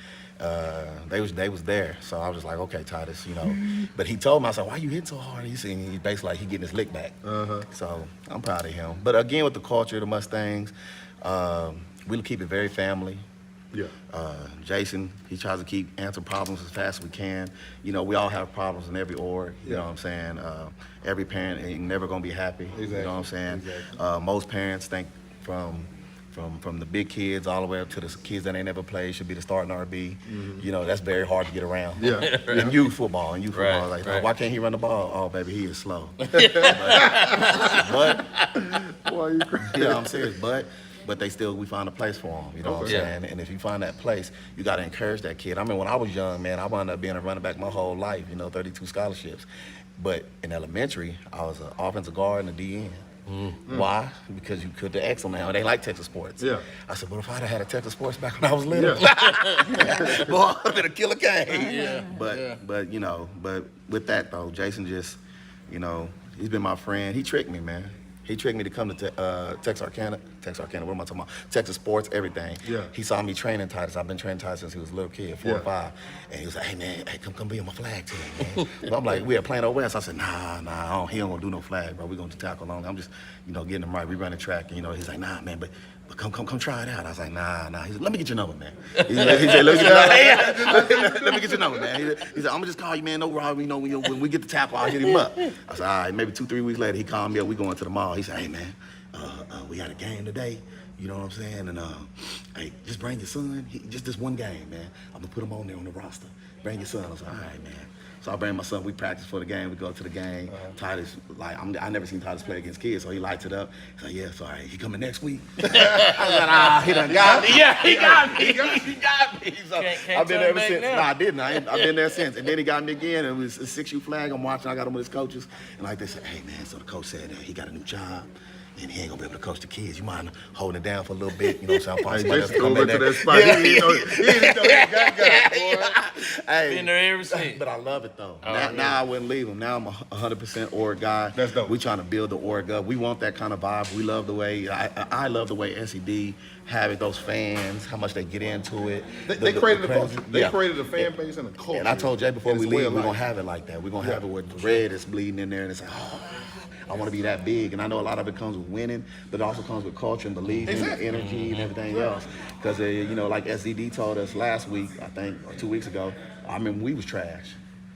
S5: They was there, so I was just like, okay, Titus, you know. But he told me, I said, why you hitting so hard? He basically like he getting his lick back. So I'm proud of him. But again, with the culture of the Mustangs, we'll keep it very family.
S1: Yeah.
S5: Jason, he tries to keep answering problems as fast as we can. You know, we all have problems in every org. You know what I'm saying? Every parent ain't never gonna be happy.
S1: Exactly.
S5: You know what I'm saying?
S1: Exactly.
S5: Most parents think from the big kids all the way up to the kids that ain't never played should be the starting RB. You know, that's very hard to get around.
S1: Yeah.
S5: In youth football,
S7: Right,
S5: like,
S7: right.
S5: why can't he run the ball? Oh, baby, he is slow. but
S1: Why you crying?
S5: you know what I'm serious, but we find a place for them, you know what I'm
S7: Yeah.
S5: saying? And if you find that place, you got to encourage that kid. I mean, when I was young, man, I wound up being a running back my whole life, 32 scholarships. But in elementary, I was an offensive guard and a DN. Why? Because you could the X on now. They like Texas sports.
S1: Yeah.
S5: I said, well, if I'd have had a Texas sports back when I was little, boy, I'd have been a killer king.
S7: Yeah.
S5: But with that though, Jason just, he's been my friend. He tricked me, man. He tricked me to come to Texarkana, what am I talking about? Texas sports, everything.
S1: Yeah.
S5: He saw me training Titus. I've been training Titus since he was a little kid, 4 or
S1: Yeah.
S5: 5. And he was like, hey, man, come be on my flag team, man. So I'm like, we are playing over West. I said, nah, he don't gonna do no flag, bro. We gonna tackle on. I'm just, getting him right. We run the track, and, he's like, nah, man, but come try it out. I was like, nah. He said, let me get your number, man. He said, let me get your number, man. He said, I'm gonna just call you, man. No problem. When we get the tackle, I'll hit him up. I said, all right. Maybe 2-3 weeks later, he called me up. We going to the mall. He said, hey, man, we got a game today. You know what I'm saying? And hey, just bring your son. Just this one game, man. I'm gonna put him on there on the roster. Bring your son. I was like, all right, man. So I bring my son. We practice for the game. We go to the game. Titus, I never seen Titus play against kids, so he lights it up. He's like, yeah, so all right, he coming next week. I was like, he done got me.
S7: Yeah, he got me.
S5: He got me. So
S7: Can't
S5: I've been
S7: turn
S5: there ever
S7: back
S5: since.
S7: now.
S5: No, I didn't. I've been there since. And then he got me again. It was a 6U flag. I'm watching. I got him with his coaches. And like they said, hey, man, so the coach said he got a new job. And he ain't gonna be able to coach the kids. You mind holding it down for a little bit? You know what I'm saying? I'm
S1: Hey,
S5: somebody
S1: just
S5: else to
S1: go
S5: come in
S1: back to
S5: there.
S1: that spot. He didn't know he got boy.
S5: Hey,
S7: Been there ever since.
S5: but I love it though.
S7: Oh,
S5: now,
S7: yeah.
S5: now I wouldn't leave him. Now I'm a 100% org guy.
S1: That's dope.
S5: We trying to build the org up. We want that kind of vibe. We love the way I love the way SED have it. Those fans, how much they get into it.
S1: They created a
S5: crazy-
S1: culture. They
S5: yeah.
S1: created a fan base and a culture.
S5: And I told Jay before
S1: And
S5: we
S1: it's a way
S5: leave,
S1: of
S5: we're gonna
S1: life.
S5: have it like that. We're gonna have it with the red is bleeding in there, and it's like, oh, I want to be that big. And I know a lot of it comes with winning, but it also comes with culture and belief
S1: Exactly.
S5: and energy and everything else. Because like SED told us last week, I think, or 2 weeks ago. I remember we was trash,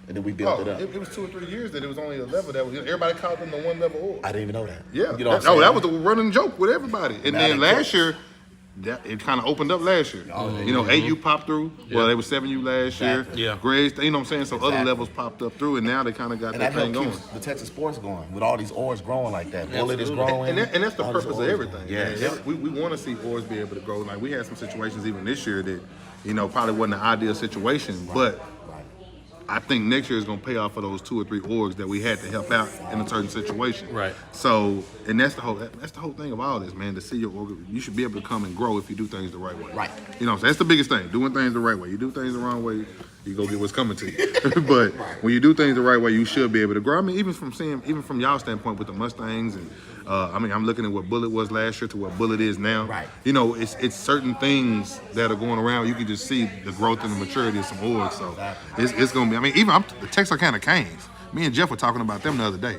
S5: and then we built it up.
S1: It was 2 or 3 years that it was only a level that was. Everybody called them the one level org.
S5: I didn't even know that.
S1: Yeah.
S5: You know what I'm saying?
S1: that was the running joke with everybody. And
S5: Now
S1: then
S5: they
S1: last year, it kind of opened up last year. AU popped through. Well, they were 7U last year.
S5: Exactly.
S7: Yeah.
S1: Grades, you know what I'm saying? So other
S5: Exactly.
S1: levels popped up through, and now they kind of got
S5: And
S1: that
S5: that
S1: thing
S5: helped
S1: going.
S5: keep the Texas sports going with all these orgs growing like that. Bullet is
S7: Absolutely.
S5: growing.
S1: And that's the
S5: all these
S1: purpose of
S5: orgs
S1: everything.
S5: growing. Yes.
S1: Man. We want to see orgs be able to grow. Like we had some situations even this year that, probably wasn't an ideal situation, but I think next year is going to pay off for those 2 or 3 orgs that we had to help out in a certain situation.
S7: Right.
S1: So, and that's the whole thing of all this, man. To see your org, you should be able to come and grow if you do things the right way.
S5: Right.
S1: You know what I'm saying? That's the biggest thing. Doing things the right way. You do things the wrong way, you go get what's coming to you. But when you do things the right way, you should be able to grow. I mean, even from y'all standpoint with the Mustangs and I'm looking at what Bullet was last year to what Bullet is now.
S5: Right.
S1: It's certain things that are going around. You can just see the growth and the maturity of some orgs. So it's going to be. I mean, even the Texarkana Canes. Me and Jeff were talking about them the other day.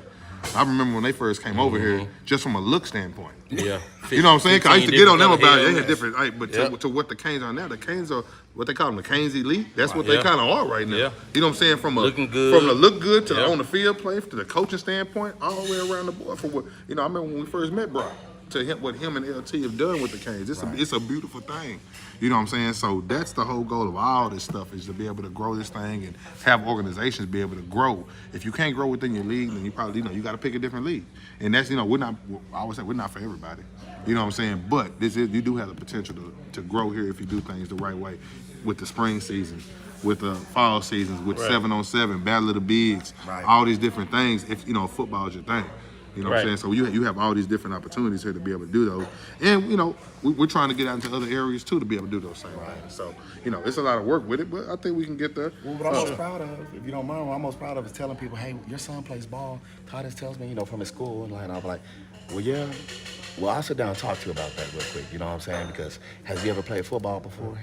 S1: I remember when they first came over here, just from a look standpoint.
S7: Yeah.
S1: You know what I'm saying? 'Cause I used to get on them about it. They had
S7: different.
S1: different, but
S7: Yep.
S1: to what the Canes are now, the Canes are what they call them, the Canes Elite. That's what they
S7: Yeah.
S1: kind of are right now.
S7: Yeah.
S1: You know what I'm saying? From
S7: Looking good.
S1: from the look good to the
S7: Yeah.
S1: on the field play, to the coaching standpoint, all the way around the board. For what I remember when we first met Brock, to him what him and LT have done with the Canes. It's a beautiful thing. You know what I'm saying? So that's the whole goal of all this stuff, is to be able to grow this thing and have organizations be able to grow. If you can't grow within your league, then you probably you got to pick a different league. And that's we're not. I always say we're not for everybody. You know what I'm saying? But you do have the potential to grow here if you do things the right way, with the spring season, with the fall seasons, with 7-on-7, Battle of the Bigs,
S5: Right.
S1: all these different things. If football is your thing. You know what I'm
S7: Right.
S1: saying? So you have all these different opportunities here to be able to do those. And, we're trying to get out into other areas too to be able to do those same things. So, it's a lot of work with it, but I think we can get there.
S5: Well, what I'm most proud of, if you don't mind, what I'm most proud of is telling people, hey, your son plays ball. Titus tells me, from his school, and I'm like, well, yeah. Well, I'll sit down and talk to you about that real quick, you know what I'm saying? Because has he ever played football before?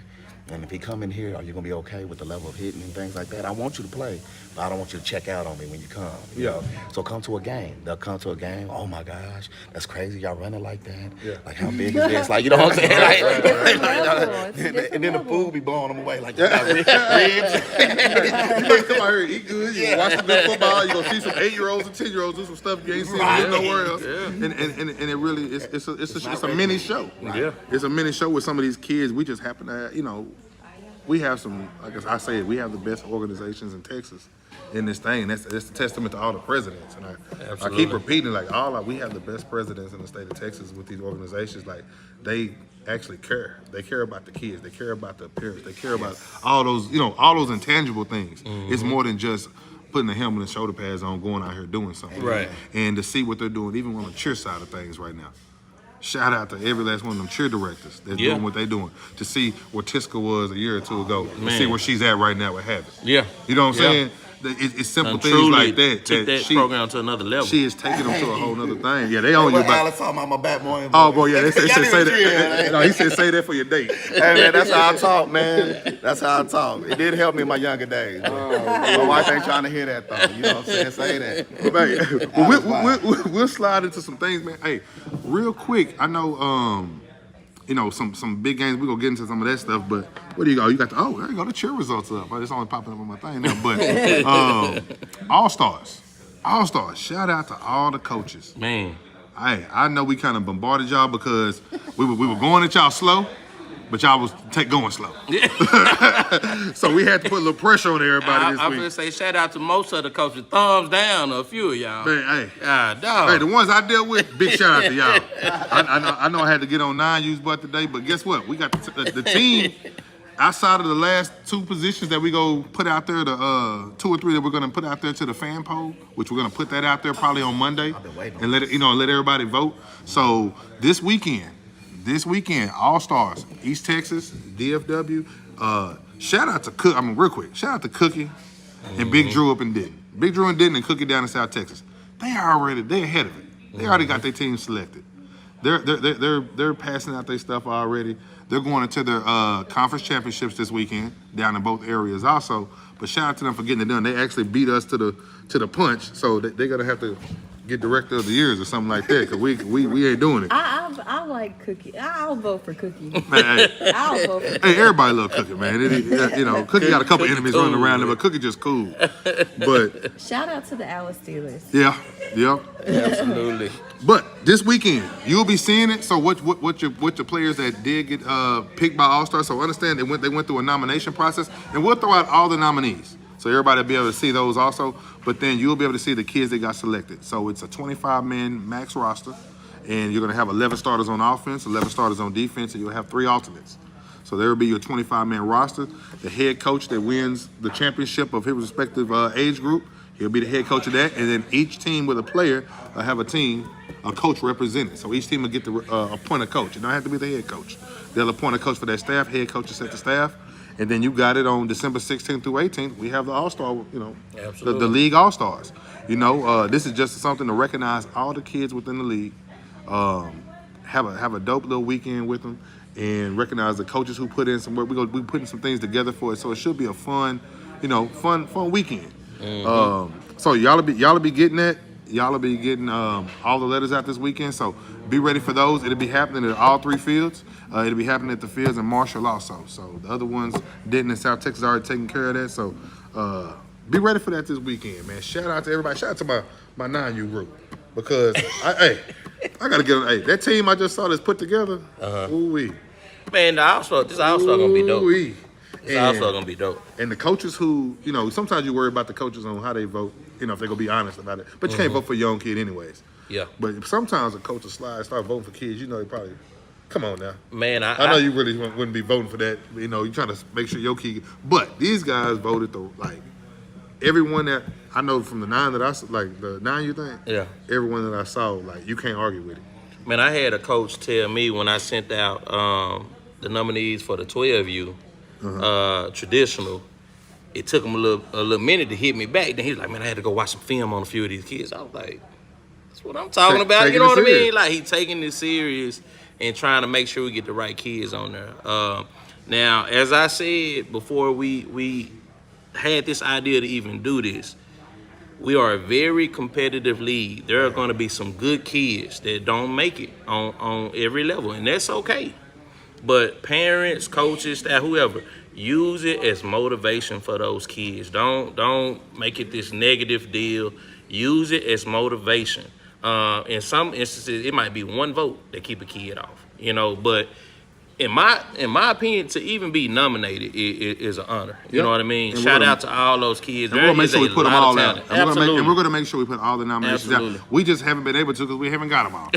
S5: And if he come in here, are you gonna be okay with the level of hitting and things like that? I want you to play, but I don't want you to check out on me when you come. You know? So come to a game. They'll come to a game. Oh my gosh, that's crazy. Y'all running like that.
S1: Yeah.
S5: Like how big is this? Like you know what I'm saying? And then the
S3: level.
S5: food be blowing them away. Like you got ribs.
S1: You gonna come out here and eat good. You gonna watch some good football. You gonna see some 8-year-olds and 10-year-olds do some stuff you ain't seen nowhere else.
S7: Yeah.
S1: And it really it's a mini show.
S7: Yeah.
S1: It's a mini show with some of these kids. We just happen to we have some, like I said, we have the best organizations in Texas in this thing. That's a testament to all the presidents. And I
S7: Absolutely.
S1: keep repeating, like we have the best presidents in the state of Texas with these organizations. Like they actually care. They care about the kids. They care about the parents. They care about all those, all those intangible things. It's more than just putting the helmet and shoulder pads on, going out here doing something.
S7: Right.
S1: And to see what they're doing, even on the cheer side of things right now. Shout out to every last one of them cheer directors that's doing what they're doing. To see where Tiska was a year or two ago, to see where she's at right now with Habit.
S7: Yeah.
S1: You know what I'm
S7: Yeah.
S1: saying? It's simple
S7: And
S1: things
S7: truly
S1: like that.
S7: took that program to another level.
S1: She is taking them to a whole nother thing. Yeah, they own you
S5: What
S1: about.
S5: Alex talking about my back boy.
S1: Oh boy, yeah, they said
S5: Y'all
S1: say
S5: even cheer,
S1: that.
S5: man.
S1: No, he said say that for your date.
S5: Hey man, that's how I talk, man. That's how I talk. It did help me in my younger days. My wife ain't trying to hear that though. You know what I'm saying? Say that.
S1: Well, we'll slide into some things, man. Hey, real quick, I know, some big games. We're gonna get into some of that stuff, but where do you go? You got there you go, the cheer results up. It's only popping up on my thing now. But All-Stars. Shout out to all the coaches.
S7: Man.
S1: Hey, I know we kind of bombarded y'all because we were going at y'all slow, but y'all was going slow. So we had to put a little pressure on everybody this
S7: I'm
S1: week.
S7: gonna say shout out to most of the coaches. Thumbs down to a few of y'all.
S1: Man, hey.
S7: God, dog.
S1: Hey, the ones I dealt with, big shout out to y'all. I know I had to get on 9U's butt today, but guess what? We got the team outside of the last two positions that we go put out there, the 2 or 3 that we're gonna put out there to the fan poll, which we're gonna put that out there probably on Monday and let everybody vote. So this weekend, All-Stars, East Texas, DFW. Shout out to Cook. Real quick. Shout out to Cookie and Big Drew up in Denton. Big Drew and Denton and Cookie down in South Texas. They're ahead of it. They already got their team selected. They're passing out their stuff already. They're going into their conference championships this weekend down in both areas also. But shout out to them for getting it done. They actually beat us to the punch, so they're gonna have to get director of the years or something like that because we ain't doing it.
S3: I like Cookie. I'll vote for Cookie.
S1: Man, hey,
S3: I'll vote for Cookie.
S1: hey, everybody love Cookie, man. Cookie got a couple enemies running around him, but Cookie just cool. But
S3: Shout out to the Alice Steelers.
S1: yeah.
S7: Absolutely.
S1: But this weekend, you'll be seeing it. So what your players that did get picked by All-Star, so understand they went through a nomination process, and we'll throw out all the nominees. So everybody will be able to see those also, but then you'll be able to see the kids that got selected. So it's a 25-man max roster, and you're gonna have 11 starters on offense, 11 starters on defense, and you'll have 3 alternates. So there will be your 25-man roster. The head coach that wins the championship of his respective age group, he'll be the head coach of that, and then each team with a player will have a coach represented. So each team will get to appoint a coach. It don't have to be the head coach. They'll appoint a coach for that staff. Head coach will set the staff. And then you got it on December 16th through 18th. We have the All-Star, the League All-Stars. This is just something to recognize all the kids within the league. Have a dope little weekend with them and recognize the coaches who put in some work. We putting some things together for it, so it should be a fun weekend. So y'all will be getting that. Y'all will be getting all the letters out this weekend. So be ready for those. It'll be happening at all 3 fields. It'll be happening at the fields in Marshall also. So the other ones, Denton and South Texas, already taking care of that. So be ready for that this weekend, man. Shout out to everybody. Shout out to my 9U group because I gotta get on. That team I just saw that's put together. Ooh-wee.
S7: Man, this All-Star gonna be dope.
S1: Ooh-wee.
S7: This All-Star gonna be dope.
S1: And the coaches who, sometimes you worry about the coaches on how they vote, if they're gonna be honest about it. But you can't vote for a young kid anyways.
S7: Yeah.
S1: But sometimes a coach will start voting for kids, they probably, come on now.
S7: Man,
S1: I know you really wouldn't be voting for that. You're trying to make sure your kid. But these guys voted everyone that I know from the 9 that I the 9U thing. Yeah. Everyone that I saw, you can't argue with it.
S7: Man, I had a coach tell me when I sent out the nominees for the 12U traditional. It took him a little minute to hit me back. Then he was like, man, I had to go watch some film on a few of these kids. I was like, that's what I'm talking about. You know what I mean? Like, he taking this serious and trying to make sure we get the right kids on there. Now, as I said before we had this idea to even do this, we are a very competitive league. There are going to be some good kids that don't make it on every level, and that's okay. But parents, coaches, staff, whoever, use it as motivation for those kids. Don't make it this negative deal. Use it as motivation. In some instances, it might be one vote that keep a kid off, but in my opinion, to even be nominated is an honor. You
S1: Yep.
S7: know what I mean?
S1: And
S7: Shout out to all those kids.
S1: And we're gonna make sure we put them all out.
S7: Absolutely.
S1: And we're gonna make sure we put all the nominations
S7: Absolutely.
S1: out. We just haven't been able to because we haven't got them all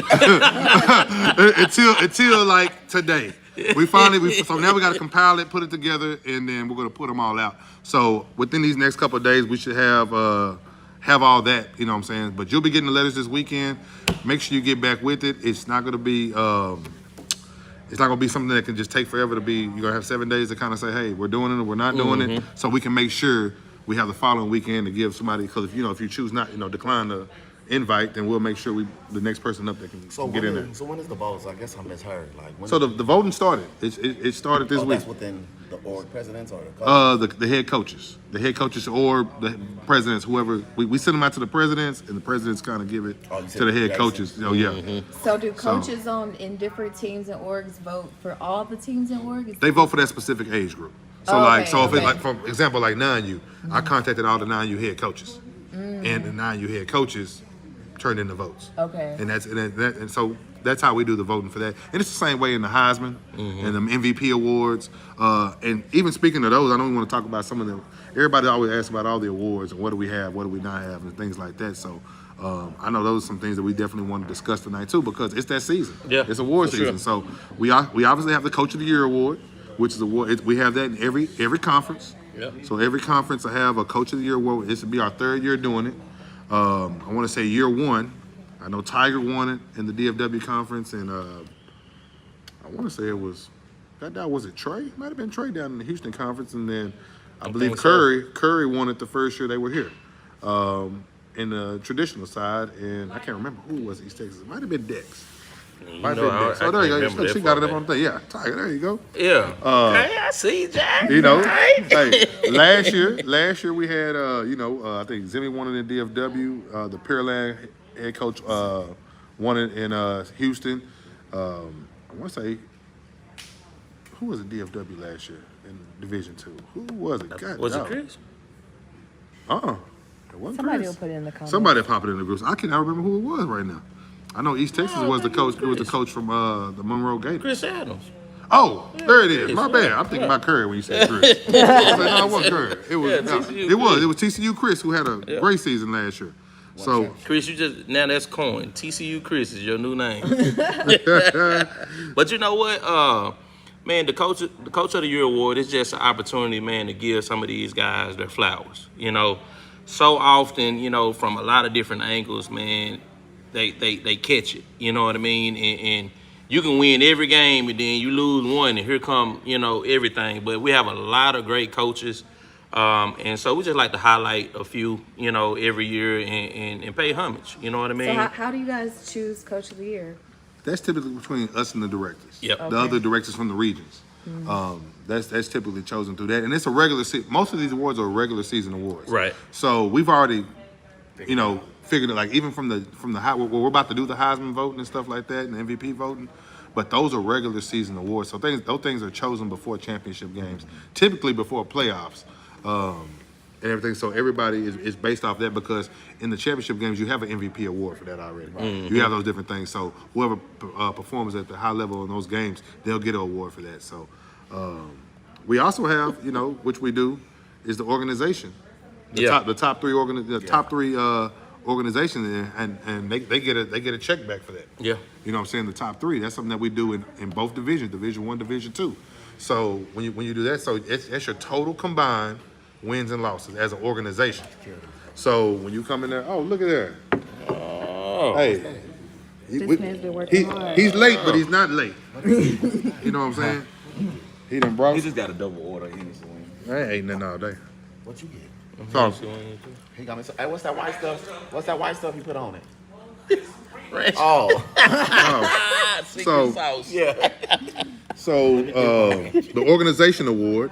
S1: until like today. So now we got to compile it, put it together, and then we're gonna put them all out. So within these next couple of days, we should have all that. You know what I'm saying? But you'll be getting the letters this weekend. Make sure you get back with it. It's not gonna be. It's not gonna be something that can just take forever to be. You're gonna have 7 days to kind of say, hey, we're doing it or we're not doing it, so we can make sure we have the following weekend to give somebody. Because if you choose not, decline the invite, then we'll make sure the next person up there can get in there.
S5: So when is the votes? I guess I misheard. Like when
S1: So the voting started. It started this week.
S5: That's within the org presidents or the coaches?
S1: The head coaches, or the presidents, whoever. We send them out to the presidents, and the presidents kind of give it
S5: you said
S1: to the head
S5: Jackson.
S1: coaches. Oh yeah.
S3: So do coaches in different teams and orgs vote for all the teams and orgs?
S1: They vote for that specific age group. So if it's like, for example, like 9U, I contacted all the 9U head coaches, and the 9U head coaches turned in the votes.
S3: Okay.
S1: And so that's how we do the voting for that. And it's the same way in the Heisman and the MVP awards. And even speaking of those, I know we want to talk about some of them. Everybody always asks about all the awards and what do we have, what do we not have, and things like that. So I know those are some things that we definitely want to discuss tonight too, because it's that season.
S7: Yeah,
S1: it's award
S7: for
S1: season.
S7: sure.
S1: So we obviously have the Coach of the Year award, which is award. We have that in every conference.
S7: Yep.
S1: So every conference will have a Coach of the Year award. This will be our 3rd year doing it. I want to say year 1. I know Tiger won it in the DFW conference, and I want to say it was it Trey? Might have been Trey down in the Houston conference, and then I believe
S7: think so.
S1: Curry won it the first year they were here in the traditional side, and I can't remember who was East Texas. It might have been Dex. Might have been Dex. Oh, there you go. She got it up on the thing. Yeah, Tiger. There you go.
S7: Yeah. Okay, I see, Jack.
S1: Hey, last year we had, I think Zimmy won it in DFW. The Pearland head coach won it in Houston. I want to say, who was at DFW last year in Division II? Who was it? God,
S7: Was
S1: no.
S7: it Chris?
S1: It wasn't
S3: Somebody
S1: Chris.
S3: will put it in the comments.
S1: Somebody pop it in the groups. I cannot remember who it was right now. I know East Texas was the coach. It was the coach from the Monroe Gators.
S7: Chris Adams.
S1: Oh, there it is. My bad. I'm thinking about Curry when you said Chris. I said, no, it wasn't Curry. It was.
S7: TCU
S1: It was TCU Chris who had a great season last year. So
S7: Chris, now that's coin. TCU Chris is your new name. But you know what? Man, the coach of the year award is just an opportunity, man, to give some of these guys their flowers. So often, from a lot of different angles, man, they catch it. You know what I mean? And you can win every game, and then you lose one, and here come everything. But we have a lot of great coaches. And so we just like to highlight a few, every year and pay homage. You know what I mean?
S3: So how do you guys choose Coach of the Year?
S1: that's typically between us and the directors.
S7: Yep.
S1: The
S3: Okay.
S1: other directors from the regions. That's typically chosen through that, and it's a regular. Most of these awards are regular season awards.
S7: Right.
S1: So we've already, figured it. Like even from the high, we're about to do the Heisman voting and stuff like that, and the MVP voting. But those are regular season awards. So those things are chosen before championship games, typically before playoffs, and everything. So everybody is based off that, because in the championship games you have an MVP award for that already. Right? You have those different things. So whoever performs at the high level in those games, they'll get an award for that. So we also have, which we do, is the organization. The top three organizations, and they get a check back for that.
S7: Yeah.
S1: You know what I'm saying? The top three. That's something that we do in both divisions, Division I, Division II. So when you do that, so it's your total combined wins and losses as an organization. So when you come in there, oh, look at that.
S7: Oh.
S1: Hey.
S3: This man's been working hard.
S1: He's late, but he's not late. You know what I'm saying? He done brought.
S8: He just got a double order. He needs to win.
S1: I ain't nothing all day.
S5: What you get?
S1: So,
S5: He got me. Hey, what's that white stuff? What's that white stuff you put on it?
S7: Ranch.
S5: Oh,
S7: Secret
S1: so-
S7: sauce.
S5: yeah.
S1: So the organization award,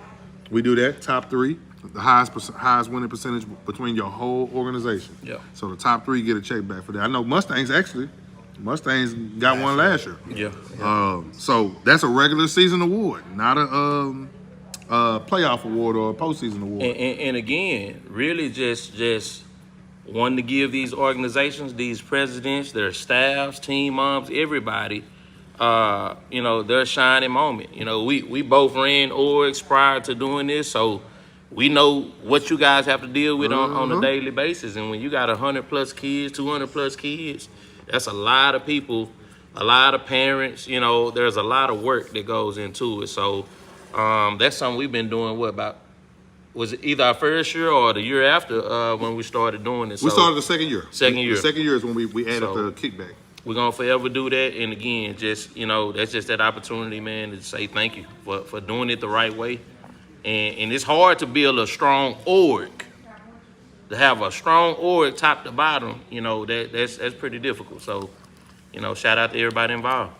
S1: we do that top 3, the highest winning percentage between your whole organization.
S7: Yeah.
S1: So the top 3 get a check back for that. I know Mustangs got one last year.
S7: Yeah.
S1: So that's a regular season award, not a playoff award or a postseason award.
S7: And again, really just wanting to give these organizations, these presidents, their staffs, team moms, everybody, their shining moment. We both ran orgs prior to doing this, so we know what you guys have to deal with on a daily basis. And when you got 100+ kids, 200+ kids, that's a lot of people, a lot of parents. There's a lot of work that goes into it. So that's something we've been doing. Was it either our first year or the year after when we started doing this?
S1: We started the second year.
S7: Second year.
S1: The second year is when we added
S7: So,
S1: the kickback.
S7: We're gonna forever do that. And again, just that's just that opportunity, man, to say thank you for doing it the right way. And it's hard to build a strong org. To have a strong org top to bottom, that's pretty difficult. So, shout out to everybody involved.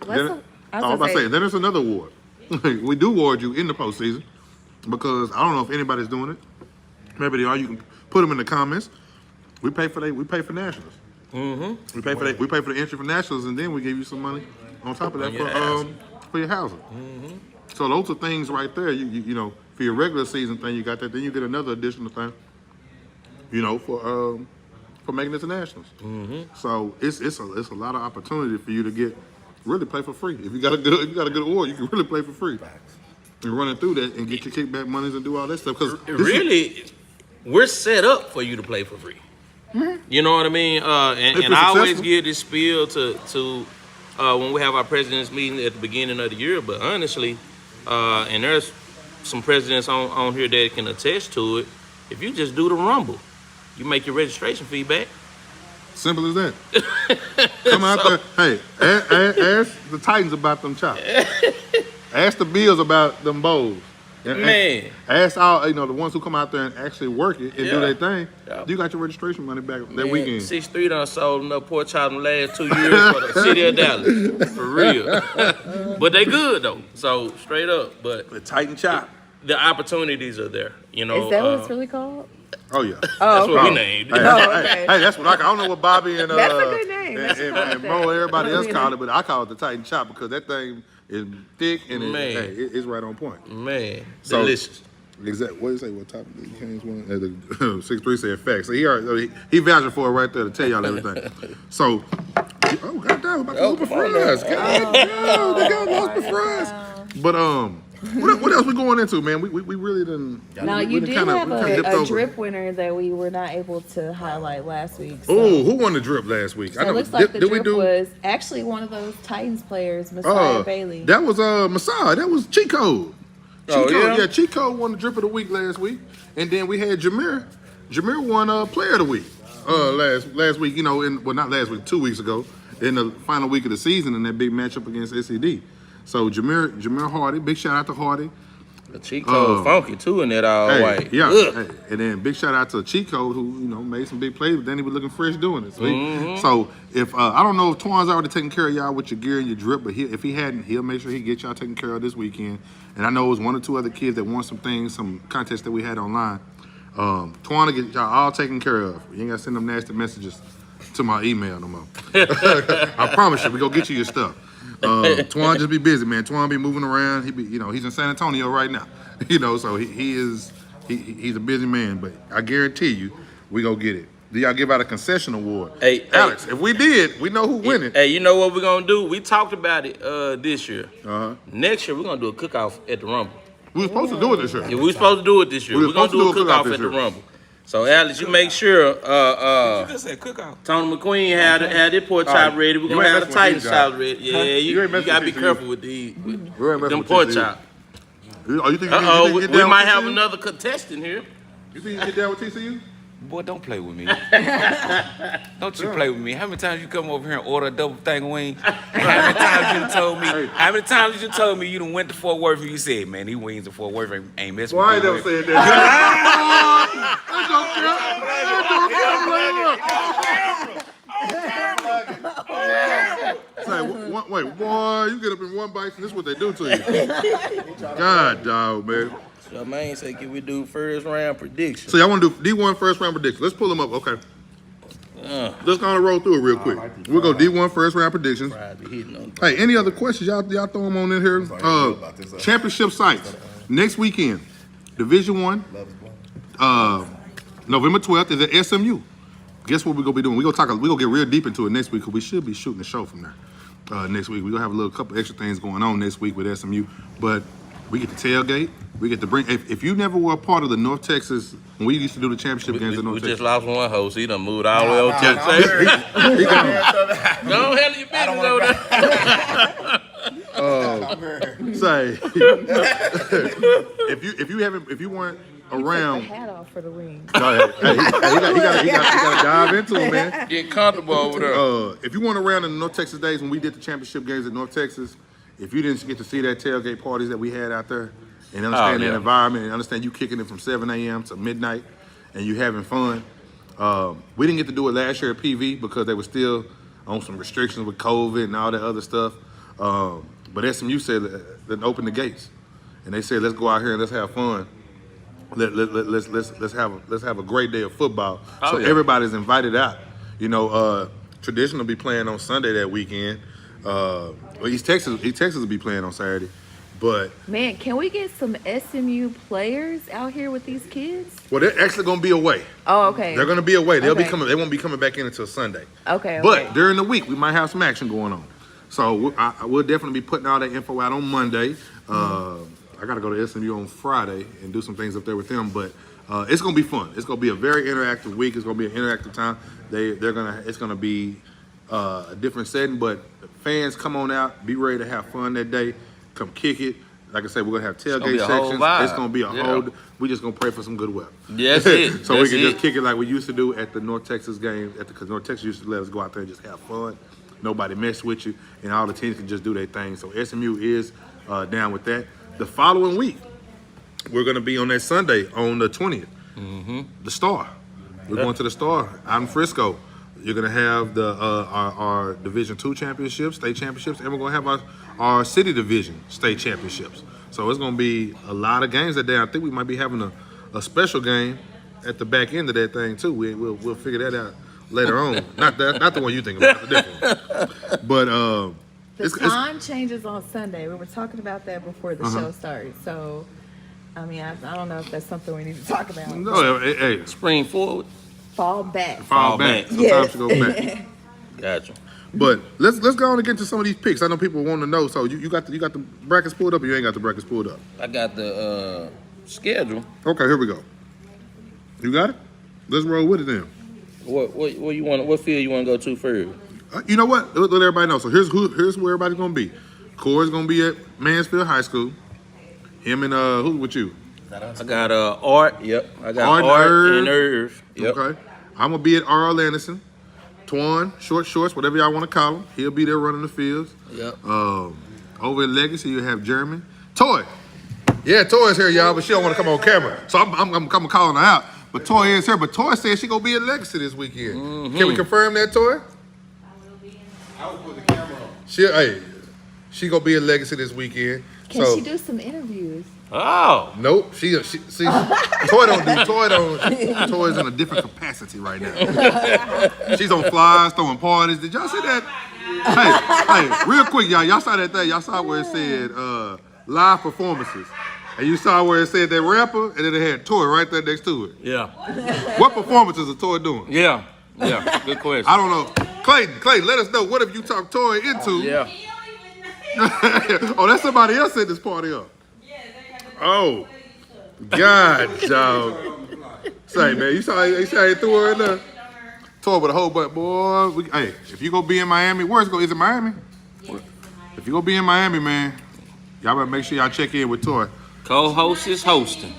S1: Then there's another award. We do award you in the postseason because I don't know if anybody's doing it. Maybe they are. You can put them in the comments. We pay for nationals. Mm-hmm. We pay for the entry for nationals, and then we give you some money on top of that for your housing. Mm-hmm. So those are things right there. You for your regular season thing, you got that. Then you get another additional thing. For making it to nationals. Mm-hmm. So it's a lot of opportunity for you to really play for free. If you got a good award, you can really play for free. And running through that and get your kickback monies and do all that stuff. Because
S7: we're set up for you to play for free. Mm-hmm. You know what I mean? And I always give this spiel to when we have our president's meeting at the beginning of the year. But honestly, and there's some presidents on here that can attest to it. If you just do the Rumble, you make your registration fee back.
S1: Simple as that. Come out there. Hey, ask the Titans about them chops. Ask the Bills about them bowls.
S7: Man.
S1: Ask all the ones who come out there and actually work it and do their thing.
S7: Yeah.
S1: You got your registration money back that weekend.
S7: 6'3" done sold enough pork chops in the last 2 years for the city of Dallas. For real. But they good though. So straight up. But
S6: The Titan chop.
S7: the opportunities are there.
S3: Is that what it's really called?
S1: Oh yeah.
S7: That's what we named it.
S1: Hey, that's what I don't know what Bobby and
S3: That's a good name.
S1: and Mo and everybody else call it, but I call it the Titan chop because that thing is thick and it's right on point.
S7: Man,
S1: So-
S7: delicious.
S1: Exactly. What did he say? What top did he change one? The 6'3" said facts. So he vouching for it right there to tell y'all everything. So, goddamn, about to lose the fries. Goddamn, they got lost the fries. But what else we going into, man? We really didn't.
S3: Now,
S1: we
S3: you
S1: done
S3: did
S1: kinda-
S3: have
S1: we kinda dipped
S3: a
S1: over.
S3: drip winner that we were not able to highlight last week. So.
S1: Oh, who won the drip last week?
S3: So it looks like the
S1: did we
S3: drip
S1: do?
S3: was actually one of those Titans players, Messiah Bailey.
S1: That was Masai. That was Chico.
S7: Oh,
S1: Chico,
S7: yeah?
S1: Chico won the drip of the week last week, and then we had Jameer. Jameer won Player of the Week last week. Not last week, 2 weeks ago, in the final week of the season in that big matchup against SED. So Jameer Hardy, big shout out to Hardy.
S7: The cheat code funky too in that all white.
S1: Yeah,
S7: Ugh.
S1: hey, and then big shout out to Chico who made some big plays, but then he was looking fresh doing it. So, if I don't know if Twan's already taking care of y'all with your gear and your drip, but if he hadn't, he'll make sure he get y'all taken care of this weekend. And I know it was 1 or 2 other kids that won some things, some contests that we had online. Twan will get y'all all taken care of. You ain't gotta send them nasty messages to my email no more. I promise you, we gonna get you your stuff. Twan just be busy, man. Twan be moving around. He be, he's in San Antonio right now. So he's a busy man. But I guarantee you, we gonna get it. Do y'all give out a concession award?
S7: Hey,
S1: Alex, if we did, we know who winning.
S7: Hey, you know what we're gonna do? We talked about it this year.
S1: Uh-huh.
S7: Next year we're gonna do a cook-off at the Rumble.
S1: We were supposed to do it this year.
S7: Yeah, we were supposed to do it this year.
S1: We
S7: We're
S1: were
S7: gonna do a
S1: supposed to
S7: cook-off
S1: this
S7: at the
S1: year.
S7: Rumble. So Alex, you make sure
S8: You just said cookout.
S7: Tony McQueen had their pork chop ready. We're
S1: You
S7: gonna
S1: ain't
S7: have the
S1: messing with
S7: Titan
S1: these
S7: chop
S1: guys.
S7: ready. Yeah,
S1: You
S7: you
S1: ain't messing
S7: gotta be
S1: with
S7: careful with these
S1: You ain't messing
S7: them
S1: with
S7: pork
S1: TCU.
S7: chop.
S1: Oh, you think you
S7: Uh-oh,
S1: can
S7: we
S1: get down
S7: might
S1: with
S7: have
S1: TCU?
S7: another contestant here.
S1: You think you can get down with TCU?
S8: Boy, don't play with me. Don't you play with me. How many times you come over here and order a double thing of wings? How many times you done told me? How many times you told me you done went to Fort Worth and you said, man, these wings in Fort Worth ain't messing
S1: Why I
S8: with
S1: never
S8: me.
S1: said that? Say, wait, boy, you get up one bites, and this is what they do to you. God, dog, man.
S7: So man say, can we do first round predictions?
S1: So y'all want to do D1 first round predictions? Let's pull them up. Okay. Let's kind of roll through it real quick. We'll go D1 first round predictions. Hey, any other questions? Y'all throw them on in here. Championship sites next weekend. Division 1. November 12th is at SMU. Guess what we're gonna be doing? We're gonna get real deep into it next week because we should be shooting a show from there. Next week. We're gonna have a couple extra things going on next week with SMU. But we get to tailgate. We get to bring if you never were a part of the North Texas when we used to do the championship games in North Texas.
S7: We just lost one host. He done moved all the way over to the side.
S1: He gone.
S7: Don't handle your business over there.
S1: Say if you weren't around.
S3: Took the hat off for the wings.
S1: No, he gotta dive into it, man.
S7: Get comfortable over there.
S1: If you weren't around in the North Texas days when we did the championship games in North Texas, if you didn't get to see that tailgate parties that we had out there and understand that environment and understand you kicking it from 7 a.m. to midnight and you having fun, we didn't get to do it last year at PV because they were still on some restrictions with COVID and all that other stuff. But SMU said that open the gates, and they said let's go out here and let's have fun. Let's have a great day of football. Everybody's invited out. You know, Tradition will be playing on Sunday that weekend. East Texas will be playing on Saturday. But
S3: man, can we get some SMU players out here with these kids?
S1: Well, they're actually going to be away.
S3: Oh, okay.
S1: They're going to be away. They'll be
S3: Okay.
S1: coming. They won't be coming back in until Sunday.
S3: Okay.
S1: But during the week, we might have some action going on. So we'll definitely be putting all that info out on Monday. I got to go to SMU on Friday and do some things up there with them. But it's going to be fun. It's going to be a very interactive week. It's going to be an interactive time. It's going to be a different setting. But fans, come on out. Be ready to have fun that day. Come kick it. Like I said, we're going to have tailgate sections. It's going to be a whole. We just going to pray for some good weather.
S7: Yes, it.
S1: So we can just kick it like we used to do at the North Texas game. Because North Texas used to let us go out there and just have fun. Nobody mess with you, and all the teams can just do their thing. So SMU is down with that. The following week, we're going to be on that Sunday on the 20th. The Star. We're going to the Star out in Frisco. You're going to have our Division II championships, state championships, and we're going to have our city division state championships. So it's going to be a lot of games that day. I think we might be having a special game at the back end of that thing too. We'll figure that out later on. Not the one you think about, the different one. But
S3: The time changes on Sunday. We were talking about that before the show started. So, I mean, I don't know if that's something we need to talk about.
S1: No, hey,
S7: Spring forward.
S3: Fall back.
S1: fall back. Sometimes
S3: Yes.
S1: you go back.
S7: Gotcha.
S1: But let's go on and get to some of these picks. I know people want to know. So you got the brackets pulled up, or you ain't got the brackets pulled up?
S7: I got the schedule.
S1: Okay, here we go. You got it? Let's roll with it then.
S7: What you want? What field you want to go to first?
S1: You know what? Let everybody know. So here's where everybody's gonna be. Corey's gonna be at Mansfield High School. Him and who with you?
S7: I got Art. Yep. I got
S1: Art
S7: Art
S1: and
S7: and Irv. Yep.
S1: Okay. I'm gonna be at R.L. Anderson. Twan, short shorts, whatever y'all want to call him. He'll be there running the fields.
S7: Yep.
S1: Over at Legacy, you have German. Toy. Yeah, Toy's here, y'all, but she don't want to come on camera. So I'm calling her out. But Toy is here. But Toy said she gonna be at Legacy this weekend. Can we confirm that, Toy?
S6: I will put the camera on.
S1: She gonna be at Legacy this weekend.
S3: Can
S1: so
S3: she do some interviews?
S7: Oh.
S1: nope. See, Toy's in a different capacity right now. She's on flyers, throwing parties. Did y'all see that? Hey, real quick, y'all. Y'all saw that thing. Y'all saw where it said live performances. And you saw where it said that rapper, and then it had Toy right there next to it.
S7: Yeah.
S1: What performances is Toy doing?
S7: Yeah. Yeah. Good question.
S1: I don't know. Clayton, let us know. What have you talked Toy into?
S7: Yeah.
S1: Oh, that's somebody else set this party up. Oh, God, dog. Say, man, you saw he threw her in there. Toy with a whole butt, boy. Hey, if you gonna be in Miami, is it Miami? If you gonna be in Miami, man, y'all better make sure y'all check in with Toy.
S7: Co-host is hosting.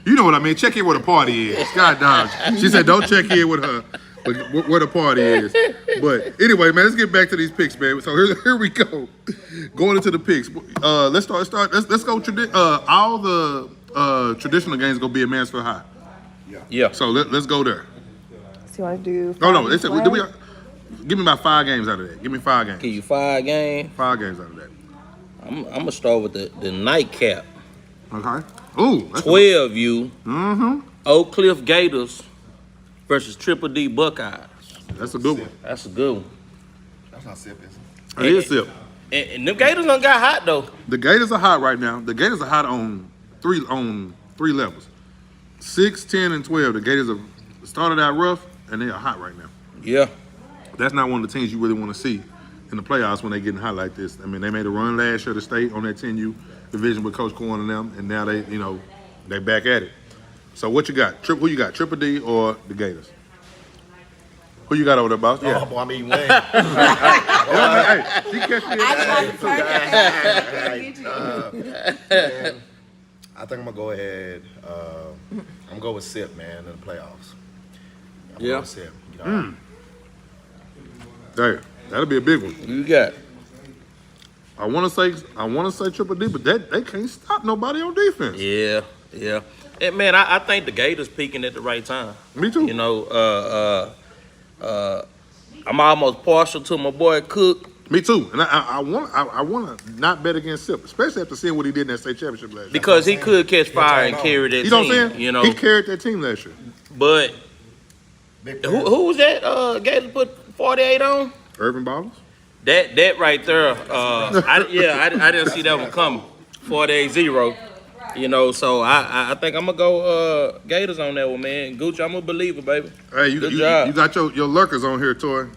S1: You know what I mean. Check in where the party is. God, dog. She said don't check in with her, but where the party is. But anyway, man, let's get back to these picks, man. So here we go. Going into the picks. Let's start. Let's go. All the traditional games gonna be at Mansfield High.
S7: Yeah.
S1: So let's go there.
S3: So I do.
S1: Oh no, they said give me about 5 games out of that. Give me 5 games.
S7: Give you 5 games.
S1: 5 games out of that.
S7: I'm gonna start with the nightcap.
S1: Okay. Ooh, that's
S7: 12U.
S1: Mm-hmm.
S7: Oak Cliff Gators versus Triple D Buckeyes.
S1: That's a good one.
S7: That's a good one.
S5: That's not sip, is it?
S1: It is sip.
S7: And them Gators done got hot though.
S1: The Gators are hot right now. The Gators are hot on three levels. 6, 10, and 12. The Gators have started out rough, and they are hot right now.
S7: Yeah.
S1: That's not one of the teams you really want to see in the playoffs when they getting hot like this. I mean, they made a run last year to state on that 10U division with Coach Corn and them, and now they back at it. So what you got? Who you got? Triple D or the Gators? Who you got over there, boss? Yeah.
S5: Oh, boy, I mean, Wayne.
S1: Hey, she catch me.
S5: Man, I think I'm gonna go ahead. I'm gonna go with Sip, man, in the playoffs. I'm gonna go with Sip. You know,
S1: Hey, that'll be a big one.
S7: Who you got?
S1: I want to say Triple D, but they can't stop nobody on defense.
S7: Yeah, yeah. And man, I think the Gators peaking at the right time.
S1: Me too.
S7: You know, I'm almost partial to my boy Cook.
S1: Me too. And I want to not bet against Sip, especially after seeing what he did in that state championship last year.
S7: Because he could catch fire and carry that
S1: You know what I'm
S7: team.
S1: saying?
S7: You know,
S1: He carried that team last year.
S7: but who was that? Gators put 48 on.
S1: Urban Ballers.
S7: That right there. I didn't see that one coming. 48-0. You know, so I think I'm gonna go Gators on that one, man. Gucci, I'm a believer, baby.
S1: Hey,
S7: Good job.
S1: you got your lurkers on here, Toy.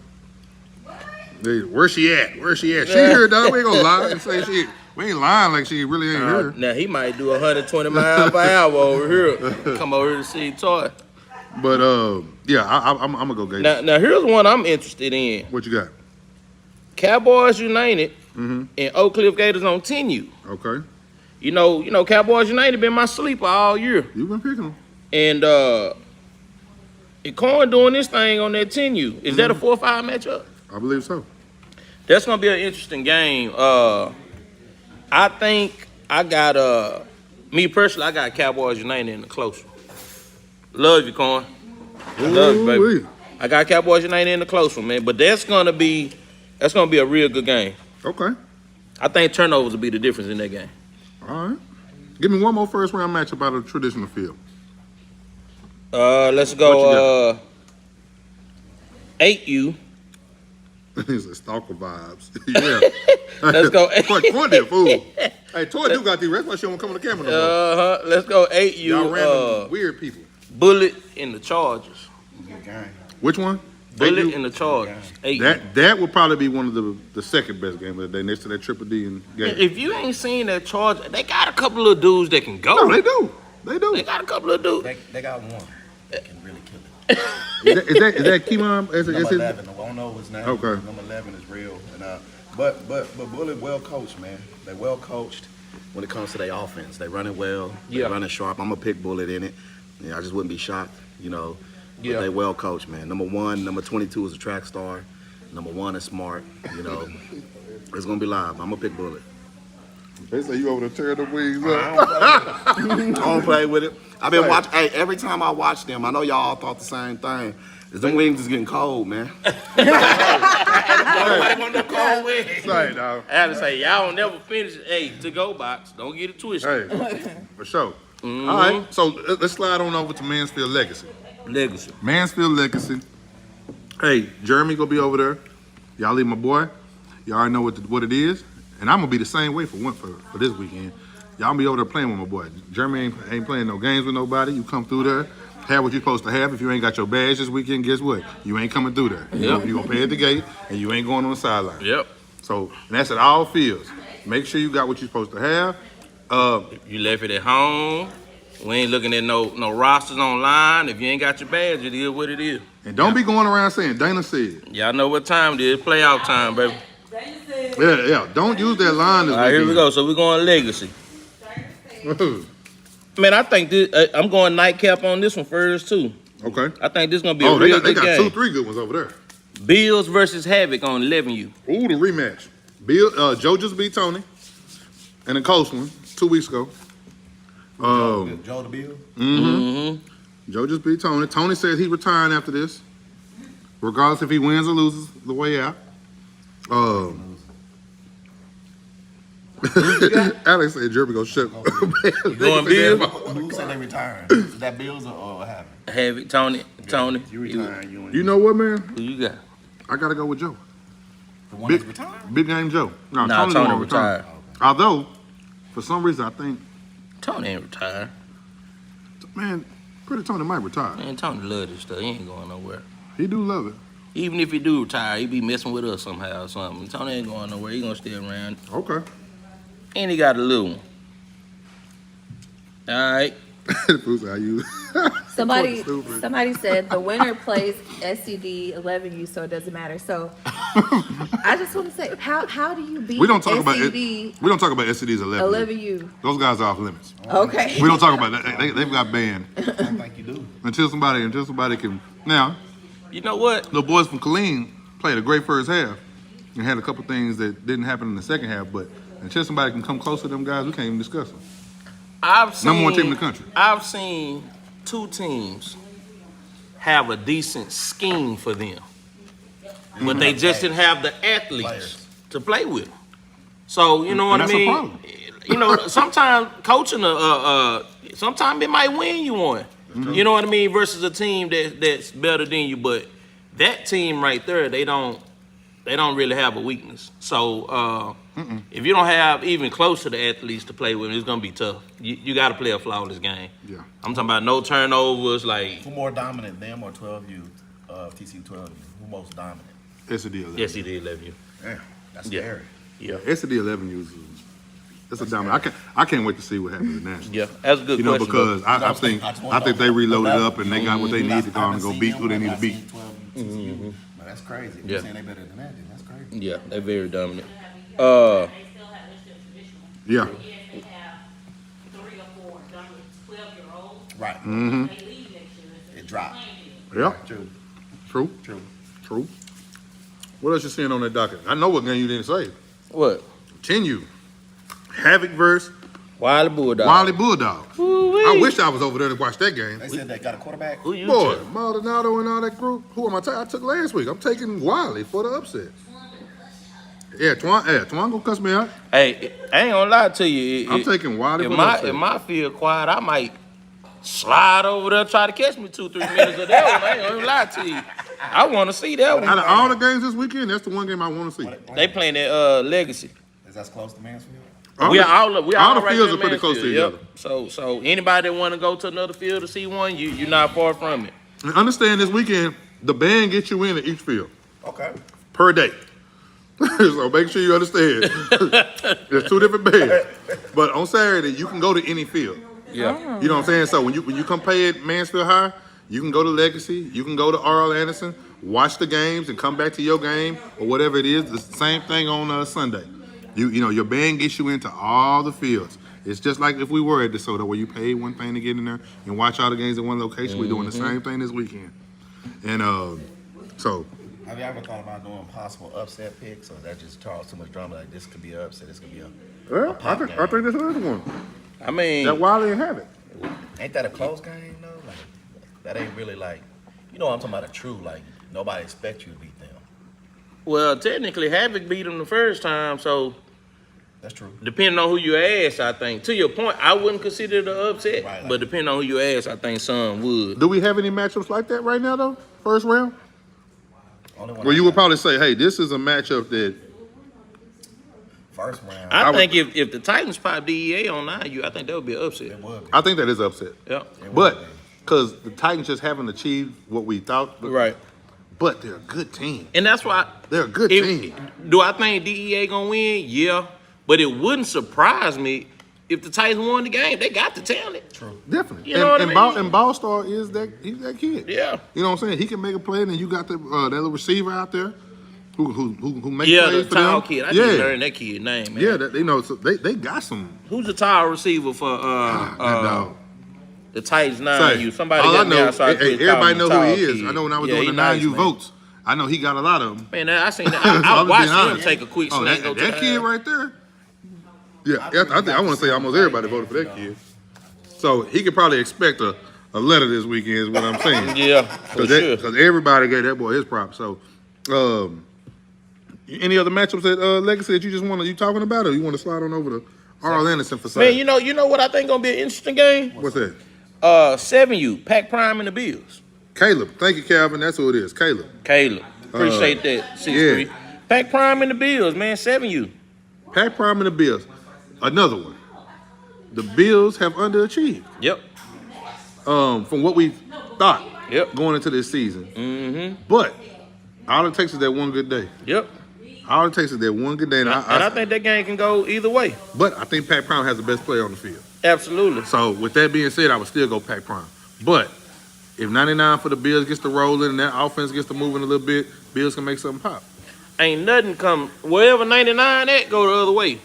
S1: Hey, where's she at? Where's she at? She here, dog. We ain't gonna lie and say she. We ain't lying like she really ain't here.
S7: Now he might do 120 miles per hour over here. Come over here to see Toy.
S1: But yeah, I'm gonna go Gators.
S7: Now here's one I'm interested in.
S1: What you got?
S7: Cowboys United and Oak Cliff Gators on 10U.
S1: Okay,
S7: You know, Cowboys United been my sleeper all year.
S1: you've been picking them.
S7: And Corn doing this thing on that 10U. Is that a 4-5 matchup?
S1: I believe so.
S7: That's gonna be an interesting game. I think I got me personally, I got Cowboys United in the close one. Love you, Corn. I love you, baby.
S1: Ooh-wee.
S7: I got Cowboys United in the close one, man. But that's gonna be a real good game.
S1: Okay,
S7: I think turnovers will be the difference in that game.
S1: all right. Give me one more first round matchup out of the traditional field.
S7: Let's
S1: What
S7: go 8U.
S1: He's like stalker vibes. Yeah.
S7: Let's go.
S1: Corn did fool. Hey, Toy do got these. That's why she don't come on the camera no more.
S7: Let's go
S1: Y'all
S7: 8U.
S1: random weird people.
S7: Bullet in the Chargers.
S5: good game.
S1: Which one?
S7: Bullet
S1: AU?
S7: in the Chargers. 8U.
S1: That would probably be one of the second best game of the day, next to that Triple D and game.
S7: If you ain't seen that Charger, they got a couple of dudes that can go.
S1: No, they do. They
S7: They
S1: do.
S7: got a couple of dudes.
S5: They got one that can really kill it.
S1: Is that Keemon? Is
S5: Number
S1: his?
S5: 11. I don't know his name.
S1: Okay.
S5: Number 11 is real. And but Bullet well coached, man. They well coached when it comes to their offense. They running well.
S7: Yeah.
S5: They running sharp. I'm gonna pick Bullet in it. Yeah, I just wouldn't be shocked, you know. But
S7: Yeah.
S5: they well coached, man. Number 1, number 22 is a track star. Number 1 is smart. You know, it's gonna be live. I'm gonna pick Bullet.
S1: They say you over there tearing the wings up.
S5: I don't play with it. I've been watching. Hey, every time I watch them, I know y'all all thought the same thing. Is them wings is getting cold, man.
S7: Nobody want no cold wings.
S1: Say, dog.
S7: I had to say, y'all don't never finish. Hey, to go box. Don't get it twisted.
S1: Hey, for sure. All right, so let's slide on over to Mansfield Legacy.
S7: Legacy.
S1: Mansfield Legacy. Hey, Jeremy gonna be over there. Y'all leave my boy. Y'all already know what it is. And I'm gonna be the same way for this weekend. Y'all be over there playing with my boy. Jeremy ain't playing no games with nobody. You come through there, have what you're supposed to have. If you ain't got your badge this weekend, guess what? You ain't coming through there.
S7: Yep.
S1: You gonna pay at the gate, and you ain't going on the sideline.
S7: Yep.
S1: So, and that's at all fields. Make sure you got what you're supposed to have.
S7: You left it at home. We ain't looking at no rosters online. If you ain't got your badge, it is what it is.
S1: And don't be going around saying Dana said.
S7: Y'all know what time it is. Playoff time, baby.
S1: Yeah. Don't use that line this
S7: All right, here we go. So we're going Legacy.
S1: go.
S7: Man, I think this. I'm going nightcap on this one first too.
S1: Okay.
S7: I think this gonna be a
S1: Oh, they
S7: real
S1: got
S7: good game.
S1: 2-3 good ones over there.
S7: Bills versus Havoc on 11U.
S1: Ooh, the rematch. Joe just beat Tony in a close one 2 weeks ago.
S5: Joe the Bill.
S1: Joe just beat Tony. Tony said he's retiring after this, regardless if he wins or loses the way out. Alex said Jeremy gonna shut.
S7: Going Bills?
S5: Who said they retiring? Is that Bills or what happened?
S7: Have it, Tony. Tony.
S5: You retiring, you and
S1: You know what, man?
S7: Who you got?
S1: I gotta go with Joe.
S5: the one that's retiring?
S1: Big game Joe. No,
S7: Nah,
S1: Tony
S7: Tony
S1: gonna retire.
S7: retired.
S1: Although, for some reason, I think,
S7: Tony ain't retired.
S1: man, Pretty Tony might retire.
S7: Man, Tony love this stuff. He ain't going nowhere.
S1: He do love it.
S7: Even if he do retire, he be messing with us somehow or something. Tony ain't going nowhere. He gonna stay around.
S1: Okay.
S7: And he got a little one. All right.
S1: Who's how you?
S3: Somebody
S1: Stupid.
S3: somebody said the winner plays SCD 11U, so it doesn't matter. So I just want to say, how do you beat
S1: We don't talk about it.
S3: SCD
S1: We don't talk about SCDs 11.
S3: 11U?
S1: Those guys are off limits.
S3: Okay.
S1: We don't talk about that. They've got banned
S5: I think you do.
S1: until somebody can. Now,
S7: You know what?
S1: the boys from Killeen played a great first half and had a couple things that didn't happen in the second half. But until somebody can come close to them guys, we can't even discuss them.
S7: I've seen
S1: Number one team in the country.
S7: I've seen two teams have a decent scheme for them, but they just didn't have the athletes
S5: Players.
S7: to play with. So you know what
S1: And
S7: I
S1: that's a
S7: mean?
S1: problem.
S7: You know, sometimes coaching sometimes it might win you one. You know what I mean? Versus a team that's better than you, but that team right there, they don't really have a weakness. So if you don't have even close to the athletes to play with, it's gonna be tough. You got to play a flawless game.
S1: Yeah.
S7: I'm talking about no turnovers. Like
S5: Who more dominant, them or 12U? TC 12U. Who most dominant?
S1: SCD 11.
S7: yes, he did love you.
S5: Damn, that's
S7: Yeah.
S5: scary.
S7: Yeah,
S1: SCD 11 uses. That's a dominant. I can't wait to see what happens in Nationals.
S7: yeah, that's a good
S1: You know,
S7: question.
S1: because I
S5: I
S1: think
S5: just wanna
S1: they
S5: know
S1: reloaded
S5: the
S1: up and they got what they need to go and go beat who they need to beat.
S5: Man, that's crazy. If
S7: Yeah.
S5: you're saying they better than that, then that's crazy.
S7: Yeah, they're very dominant.
S1: Yeah.
S5: Right.
S1: Mm-hmm.
S5: It dropped.
S1: Yeah.
S5: True.
S1: True.
S5: True.
S1: True. What else you seeing on that docket? I know what game you didn't say.
S7: What?
S1: Continue. Havoc versus
S7: Wiley Bulldog.
S1: Wiley Bulldogs. I wish I was over there to watch that game.
S5: They said they got a quarterback.
S7: Who you?
S1: Boy,
S7: took?
S1: Maldonado and all that group. Who am I taking? I took last week. I'm taking Wiley for the upset. Yeah, Twan gonna cuss me out.
S7: Hey, I ain't gonna lie to you.
S1: I'm taking Wiley
S7: If
S1: for the
S7: my
S1: upset.
S7: if my field quiet, I might slide over there try to catch me 2-3 minutes of that one. I ain't gonna lie to you. I want to see that
S1: Out
S7: one.
S1: of all the games this weekend, that's the one game I want to see.
S7: They playing that Legacy.
S5: Is that close to Mansfield?
S1: All
S7: We
S1: the-
S7: all
S1: all the
S7: right
S1: fields
S7: there
S1: are pretty
S7: in
S1: close to
S7: Mansfield,
S1: each
S7: yep. So anybody that want to go to another field to see one, you're not far from it.
S1: And understand this weekend, the band gets you in at each field
S5: Okay.
S1: per day. So make sure you understand. There's two different bands. But on Saturday, you can go to any field.
S7: Yeah.
S1: You know what I'm saying? So when you come play at Mansfield High, you can go to Legacy, you can go to R.L. Anderson, watch the games and come back to your game or whatever it is. The same thing on Sunday. You know, your band gets you into all the fields. It's just like if we were at DeSoto where you pay one thing to get in there and watch all the games in one location. We're doing the same thing this weekend. And so
S5: Have you ever thought about doing possible upset picks, or is that just Charles too much drama? Like this could be an upset, this could be a.
S1: well, I think that's another one.
S7: I mean,
S1: That Wiley and Havoc.
S5: Ain't that a close game though? Like that ain't really like, you know, I'm talking about a true like nobody expects you to beat them.
S7: well, technically Havoc beat them the first time, so
S5: That's true.
S7: depending on who you ask, I think. To your point, I wouldn't consider it an upset,
S5: Right, like-
S7: but depending on who you ask, I think some would.
S1: Do we have any matchups like that right now though? First round?
S5: Only one
S1: Well,
S5: I
S1: you would
S5: got.
S1: probably say, hey, this is a matchup that
S5: First round.
S7: I
S1: would-
S7: think if the Titans pop DEA on IU, I think that would be an upset.
S5: It would be.
S1: I think that is upset.
S7: Yeah.
S1: But because the Titans just haven't achieved what we thought.
S7: Right.
S1: But they're a good team.
S7: And that's why.
S1: They're a good team.
S7: Do I think DEA gonna win? Yeah. But it wouldn't surprise me if the Titans won the game. They got the talent.
S5: True.
S1: Definitely.
S7: You know what I mean?
S1: And Ballstar is he's that kid.
S7: Yeah.
S1: You know what I'm saying? He can make a play, and then you got that little receiver out there who makes
S7: Yeah,
S1: plays
S7: the
S1: for
S7: tall
S1: them.
S7: kid. I
S1: yeah.
S7: didn't learn that kid's name, man.
S1: Yeah, you know, so they got some.
S7: Who's the tall receiver for
S1: that dog.
S7: the Titans 9U?
S1: Say,
S7: Somebody
S1: all I
S7: got me
S1: know,
S7: outside.
S1: everybody know who he is. I know when I was doing
S7: he
S1: the
S7: nice,
S1: 9U
S7: man.
S1: votes, I know he got a lot of them.
S7: Man, I seen that. I
S1: I'm
S7: watched
S1: being
S7: him
S1: honest.
S7: take a quick
S1: Oh,
S7: swing.
S1: that kid right there. Yeah, I want to say almost everybody voted for that kid. So he could probably expect a letter this weekend, is what I'm saying.
S7: Yeah, for
S1: Because
S7: sure.
S1: everybody gave that boy his props. So, Any other matchups at Legacy that you talking about, or you want to slide on over to Arl Anderson for Saturday?
S7: Man, you know what I think gonna be an interesting game?
S1: What's that?
S7: 7U, Pac Prime and the Bills.
S1: Caleb. Thank you, Calvin. That's who it is. Caleb.
S7: Appreciate that. 6'3".
S1: yeah.
S7: Pac Prime and the Bills, man. 7U.
S1: Pac Prime and the Bills. Another one. The Bills have underachieved.
S7: Yep.
S1: From what we thought
S7: Yep.
S1: going into this season.
S7: Mm-hmm.
S1: But all it takes is that one good day.
S7: Yep.
S1: All it takes is that one good day. And
S7: I think that game can go either way.
S1: But I think Pac Prime has the best player on the field.
S7: Absolutely.
S1: So with that being said, I would still go Pac Prime. But if 99 for the Bills gets to rolling and that offense gets to moving a little bit, Bills can make something pop.
S7: Ain't nothing come wherever 99 at, go the other way.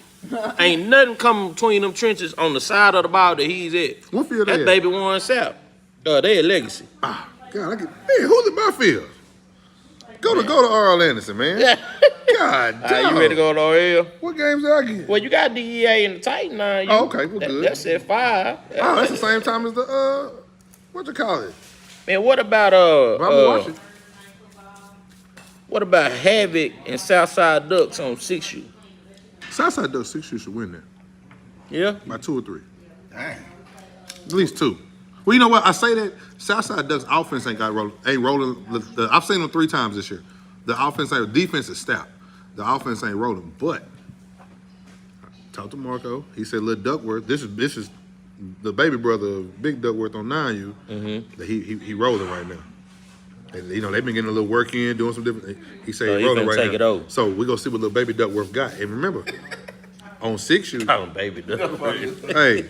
S7: Ain't nothing come between them trenches on the side of the ball that he's at.
S1: What field
S7: That
S1: they at?
S7: baby won South. They at Legacy.
S1: Ah, God, man, who's at my field? Go to Arl Anderson, man. God damn.
S7: You ready to go to RL?
S1: What games did I get?
S7: Well, you got DEA and the Titan now.
S1: Oh, okay, well, good.
S7: That's at 5.
S1: Oh, that's the same time as the what you call it?
S7: Man, what about
S1: But I'm gonna watch it.
S7: what about Havoc and Southside Ducks on 6U?
S1: Southside Ducks 6U should win that
S7: Yeah?
S1: by 2 or 3.
S5: Dang.
S1: At least 2. Well, you know what? I say that Southside Ducks offense ain't rolling. I've seen them 3 times this year. The defense is stout. The offense ain't rolling. But I talked to Marco. He said, "Little Duckworth, this is the baby brother of Big Duckworth on 9U. That he rolling right now. And, they've been getting a little work in, doing some different. He said
S7: So
S1: he's
S7: he
S1: rolling
S7: finna
S1: right
S7: take
S1: now.
S7: it over.
S1: So we gonna see what little baby Duckworth got. And remember, on 6U,
S7: Oh, baby Duck.
S1: hey,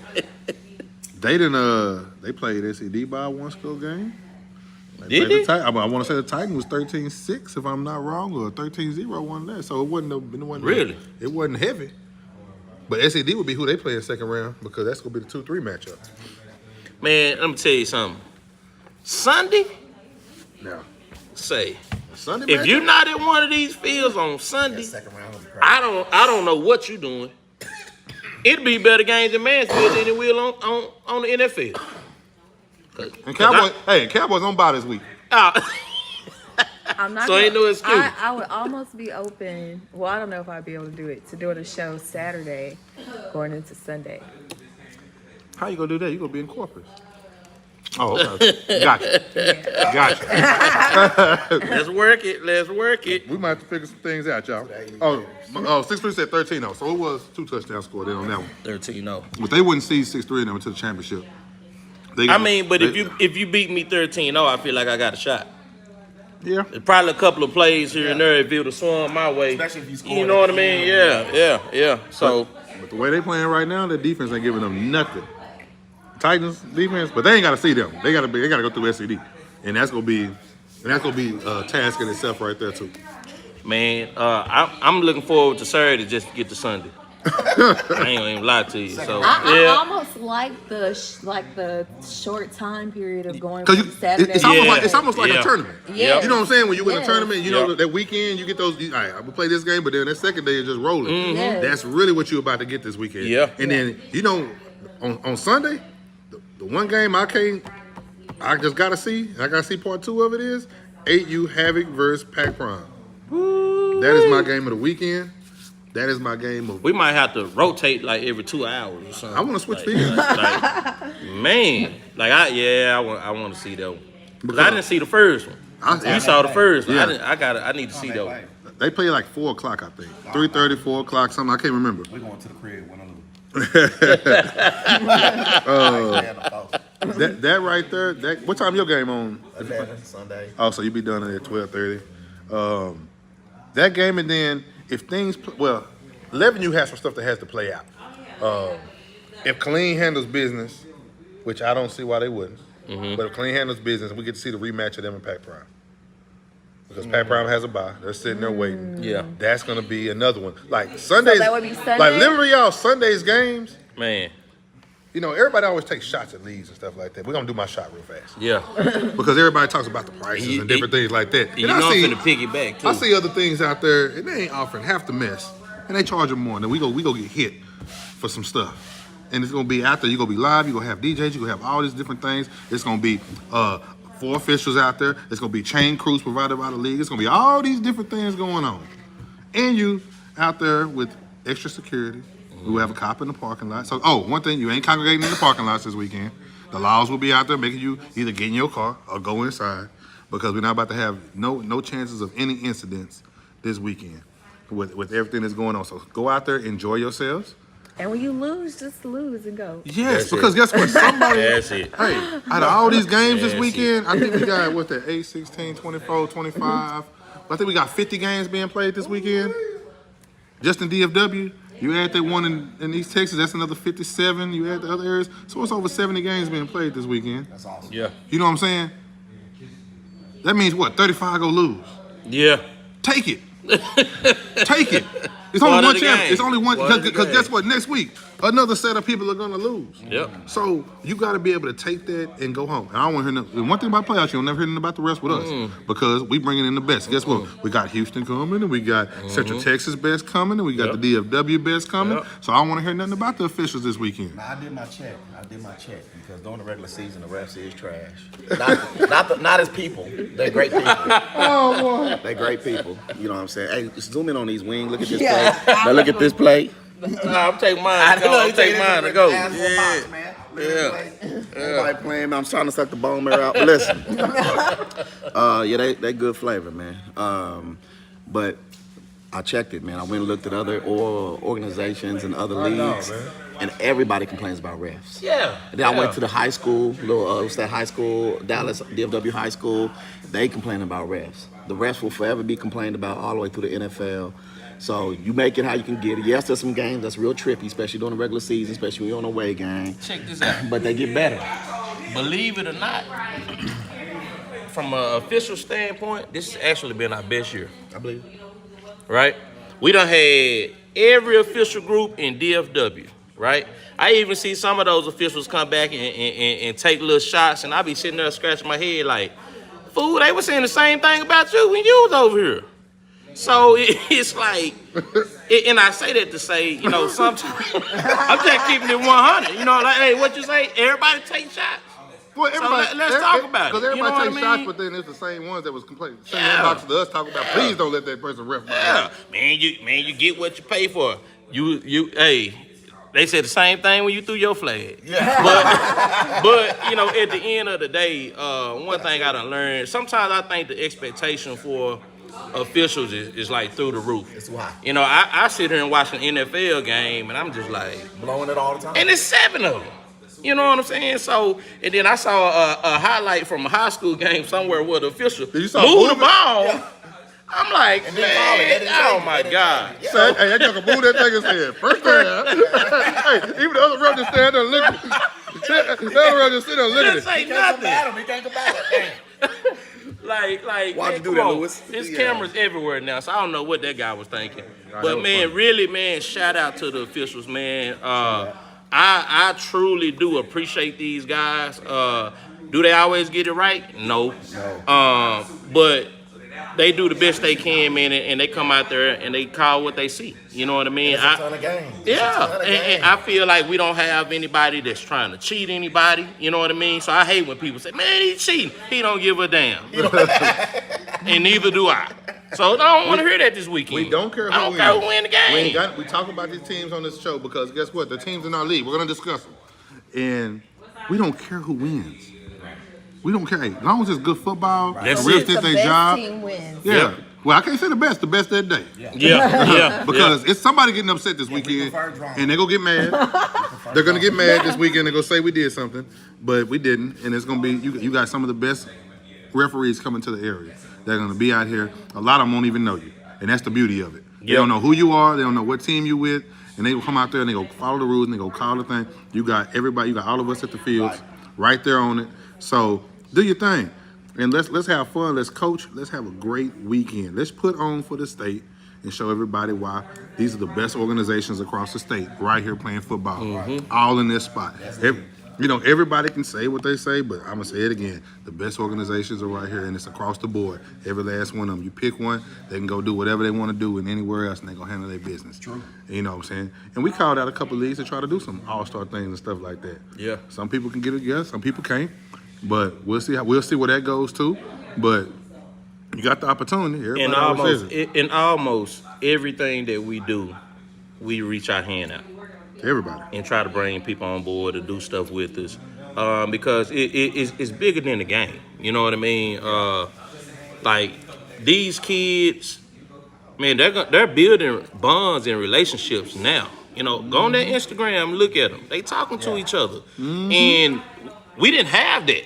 S1: they played SED by a 1-score game.
S7: Did they?
S1: I want to say the Titan was 13-6, if I'm not wrong, or 13-0 one there. So it wasn't
S7: Really?
S1: It wasn't heavy. But SED would be who they play in the second round because that's gonna be the 2-3 matchup.
S7: Man, let me tell you something. Sunday,
S1: Now,
S7: say,
S1: Sunday
S7: if
S1: matchup?
S7: you're not at one of these fields on Sunday,
S5: Second round will be crazy.
S7: I don't know what you're doing. It'd be better games in Mansfield than it will on the NFL.
S1: And Cowboys on bye this week.
S3: I'm not
S7: So ain't no excuse.
S3: I would almost be open. Well, I don't know if I'd be able to do it. To doing a show Saturday, going into Sunday.
S1: How you gonna do that? You gonna be in Corpus. Oh, okay. Gotcha.
S7: Let's work it.
S1: We might have to figure some things out, y'all. Oh, 6-3 said 13-0, so it was 2 touchdowns scored in on that one.
S7: 13-0.
S1: But they wouldn't see 6-3 in them until the championship.
S7: If you beat me 13-0, I feel like I got a shot.
S1: Yeah.
S7: There's probably a couple of plays here and there if it would have swung my way.
S5: Especially if you score
S7: You know what I mean? Yeah. So,
S1: But the way they playing right now, their defense ain't giving them nothing. Titans defense, but they ain't got to see them. They got to go through SED, and that's gonna be a task in itself right there too.
S7: man, I'm looking forward to Saturday just to get to Sunday. I ain't gonna even lie to you. So,
S3: I
S7: yeah.
S3: almost like the short time period of going
S1: Because
S3: from Saturday.
S1: it's almost like
S7: Yeah.
S1: a tournament.
S3: Yeah.
S1: You know what I'm saying? When you win a
S3: Yes.
S1: tournament, you know
S7: Yep.
S1: that weekend you get those. All right, I'm gonna play this game, but then that second day is just rolling.
S3: Yes.
S1: That's really what you're about to get this weekend.
S7: Yeah.
S1: And then on Sunday, the one game I just gotta see. I gotta see part 2 of it is 8U Havoc versus Pac Prime. That is my game of the weekend. That is my game of.
S7: We might have to rotate like every 2 hours or something.
S1: I want to switch
S7: like,
S1: fields.
S7: I want to see that one. Because I didn't see the first one. You saw the first one.
S1: Yeah.
S7: I need to see that one.
S1: They play like 4 o'clock, I think. 3:30, 4 o'clock, something. I can't remember.
S5: We're going to the crib, win or lose.
S1: That right there. What time your game on?
S5: 11 Sunday.
S1: Oh, so you be done at 12:30. That game, and then if things 11 you have some stuff that has to play out. If Colleen handles business, which I don't see why they wouldn't, but if Colleen handles business, we get to see the rematch of them and Pac Prime. Because Pac Prime has a bye, they're sitting there waiting.
S7: Yeah.
S1: That's gonna be another one. Like Sundays,
S3: that would be Sunday?
S1: like literally y'all Sundays games.
S7: Man,
S1: Everybody always takes shots at leads and stuff like that. We're gonna do my shot real fast
S7: yeah.
S1: because everybody talks about the prices and different things like that.
S7: You
S1: And
S7: know
S1: I
S7: I'm
S1: see,
S7: finna piggyback too.
S1: I see other things out there, and they ain't offering half the mess, and they charge them more. And then we go get hit for some stuff, and it's gonna be out there. You are gonna be live. You are gonna have DJs. You gonna have all these different things. It's gonna be 4 officials out there. It's gonna be chain crews provided by the league. It's gonna be all these different things going on, and you out there with extra security. We will have a cop in the parking lot. So, one thing, you ain't congregating in the parking lots this weekend. The laws will be out there making you either get in your car or go inside because we're not about to have no chances of any incidents this weekend with everything that's going on. So go out there, enjoy yourselves.
S3: And when you lose, just lose and go.
S1: Yes, because guess what? Somebody,
S7: That's it.
S1: hey, out of all these games this
S7: That's
S1: weekend, I think we got, 8, 16, 24, 25. I think we got 50 games being played this weekend. Just in DFW. You add that one in East Texas, that's another 57. You add the other areas. So it's over 70 games being played this weekend.
S5: That's awesome.
S7: Yeah.
S1: You know what I'm saying? That means what? 35 go lose.
S7: Yeah.
S1: Take it. Take it. It's
S7: Part
S1: only
S7: of
S1: one
S7: the
S1: chance.
S7: game.
S1: It's only one
S7: Part of the
S1: because
S7: game.
S1: guess what? Next week, another set of people are gonna lose.
S7: Yep.
S1: So you got to be able to take that and go home. And I don't want to hear nothing. One thing about playoffs, you'll never hear nothing about the rest with us because we bringing in the best. Guess what? We got Houston coming, and we got Central Texas best coming, and we got the DFW best coming.
S7: Yep.
S1: So I don't want to hear nothing about the officials this weekend.
S5: Now, I did my check because during the regular season, the refs is trash. Not as people. They're great people.
S1: Oh boy.
S5: They're great people. You know what I'm saying? Hey, just zoom in on these wings. Look at this
S3: Yeah.
S5: play. Now look at this play.
S7: Nah, I'm taking mine to go. I'm taking mine to go.
S5: Everybody playing. I'm trying to suck the bone marrow out. But listen, they good flavor, man. But I checked it, man. I went and looked at other organizations and other leagues, and everybody complains about refs.
S7: Yeah.
S5: And then I went to the high school, what's that high school, Dallas DFW High School. They complain about refs. The refs will forever be complained about all the way through the NFL. So you make it how you can get it. Yes, there's some games that's real trippy, especially during the regular season, especially when you're on a away game.
S7: Check this out.
S5: But they get better.
S7: Believe it or not, from an official standpoint, this has actually been our best year.
S5: I believe.
S7: Right? We done had every official group in DFW, right? I even see some of those officials come back and take little shots, and I be sitting there scratching my head like, fool, they were saying the same thing about you when you was over here. So it's like, and I say that to say, you know, sometimes I'm just keeping it 100. You know, like, hey, what you say? Everybody take shots.
S1: Well,
S7: let's talk about it.
S1: Because
S7: You
S1: everybody
S7: know what
S1: takes
S7: I
S1: shots,
S7: mean?
S1: but then it's the same ones that was complaining. Same
S7: Yeah.
S1: inbox to us talking about, please don't let that person ref.
S7: Yeah, man, you get what you pay for. Hey, they said the same thing when you threw your flag. Yeah. But you know, at the end of the day, one thing I done learned. Sometimes I think the expectation for officials is like through the roof.
S5: It's why.
S7: You know, I sit here and watch an NFL game, and I'm just like,
S5: Blowing it all the time.
S7: and it's 7 of them. You know what I'm saying? So, and then I saw a highlight from a high school game somewhere where the official
S1: You saw
S7: moved the
S1: movement?
S7: ball. I'm like,
S5: And then call it. They
S7: man,
S5: didn't say
S7: oh
S5: it.
S7: my
S5: They didn't
S7: God.
S1: Say, hey, that joker moved that thing and said, first down. Hey, even the other ref just stand there and look. The other ref just sit there and look at
S7: Didn't
S1: it.
S7: say nothing.
S5: He can't combat him.
S7: Like,
S5: Why'd
S7: man,
S5: you do
S7: come
S5: that,
S7: on.
S5: Lewis?
S7: There's
S5: Yeah.
S7: cameras everywhere now, so I don't know what that guy was thinking.
S1: that
S7: But
S1: was
S7: man,
S1: funny.
S7: really, man, shout out to the officials, man. I truly do appreciate these guys. Do they always get it right? No. But they do the best they can, man, and they come out there and they call what they see. You know what I mean?
S5: It's a ton of games.
S7: Yeah, and I feel like we don't have anybody that's trying to cheat anybody. You know what I mean? So I hate when people say, "Man, he's cheating." He don't give a damn, and neither do I. So I don't want to hear that this weekend.
S1: We don't care who
S7: I don't
S1: wins.
S7: care who win the game.
S1: We talk about these teams on this show because guess what? The teams in our league, we're going to discuss them. And we don't care who wins. We don't care. As long as it's good football,
S7: That's
S1: the refs
S7: it.
S1: did
S3: The
S1: their
S3: best
S1: job.
S3: team wins.
S1: Yeah.
S7: Yep.
S1: Well, I can't say the best that day.
S7: Yeah.
S1: Because it's somebody getting upset this weekend, and they're going to get mad. They're going to get mad this weekend. They're going to say we did something, but we didn't. And it's going to be, you got some of the best referees coming to the area. They're going to be out here. A lot of them won't even know you. And that's the beauty of it. They
S7: Yep.
S1: don't know who you are. They don't know what team you with. And they will come out there and they go follow the rules and they go call the thing. You got everybody, you got all of us at the fields right there on it. So do your thing. And let's have fun. Let's coach. Let's have a great weekend. Let's put on for the state and show everybody why these are the best organizations across the state right here playing football, all in this spot. Everybody can say what they say, but I'm going to say it again. The best organizations are right here, and it's across the board. Every last one of them. You pick one, they can go do whatever they want to do and anywhere else, and they're going to handle their business. True. You know what I'm saying? And we called out a couple leagues to try to do some all-star things and stuff like that.
S7: Yeah.
S1: Some people can get it, yes. Some people can't. But we'll see where that goes too. But You got the opportunity. Everybody
S7: in
S1: always says it.
S7: in almost everything that we do, we reach our hand out
S1: Everybody.
S7: and try to bring people on board to do stuff with us, because it's bigger than the game. You know what I mean? Like these kids, man, they're building bonds and relationships now. You know, go on their Instagram, look at them. They talking to each other, and we didn't have that.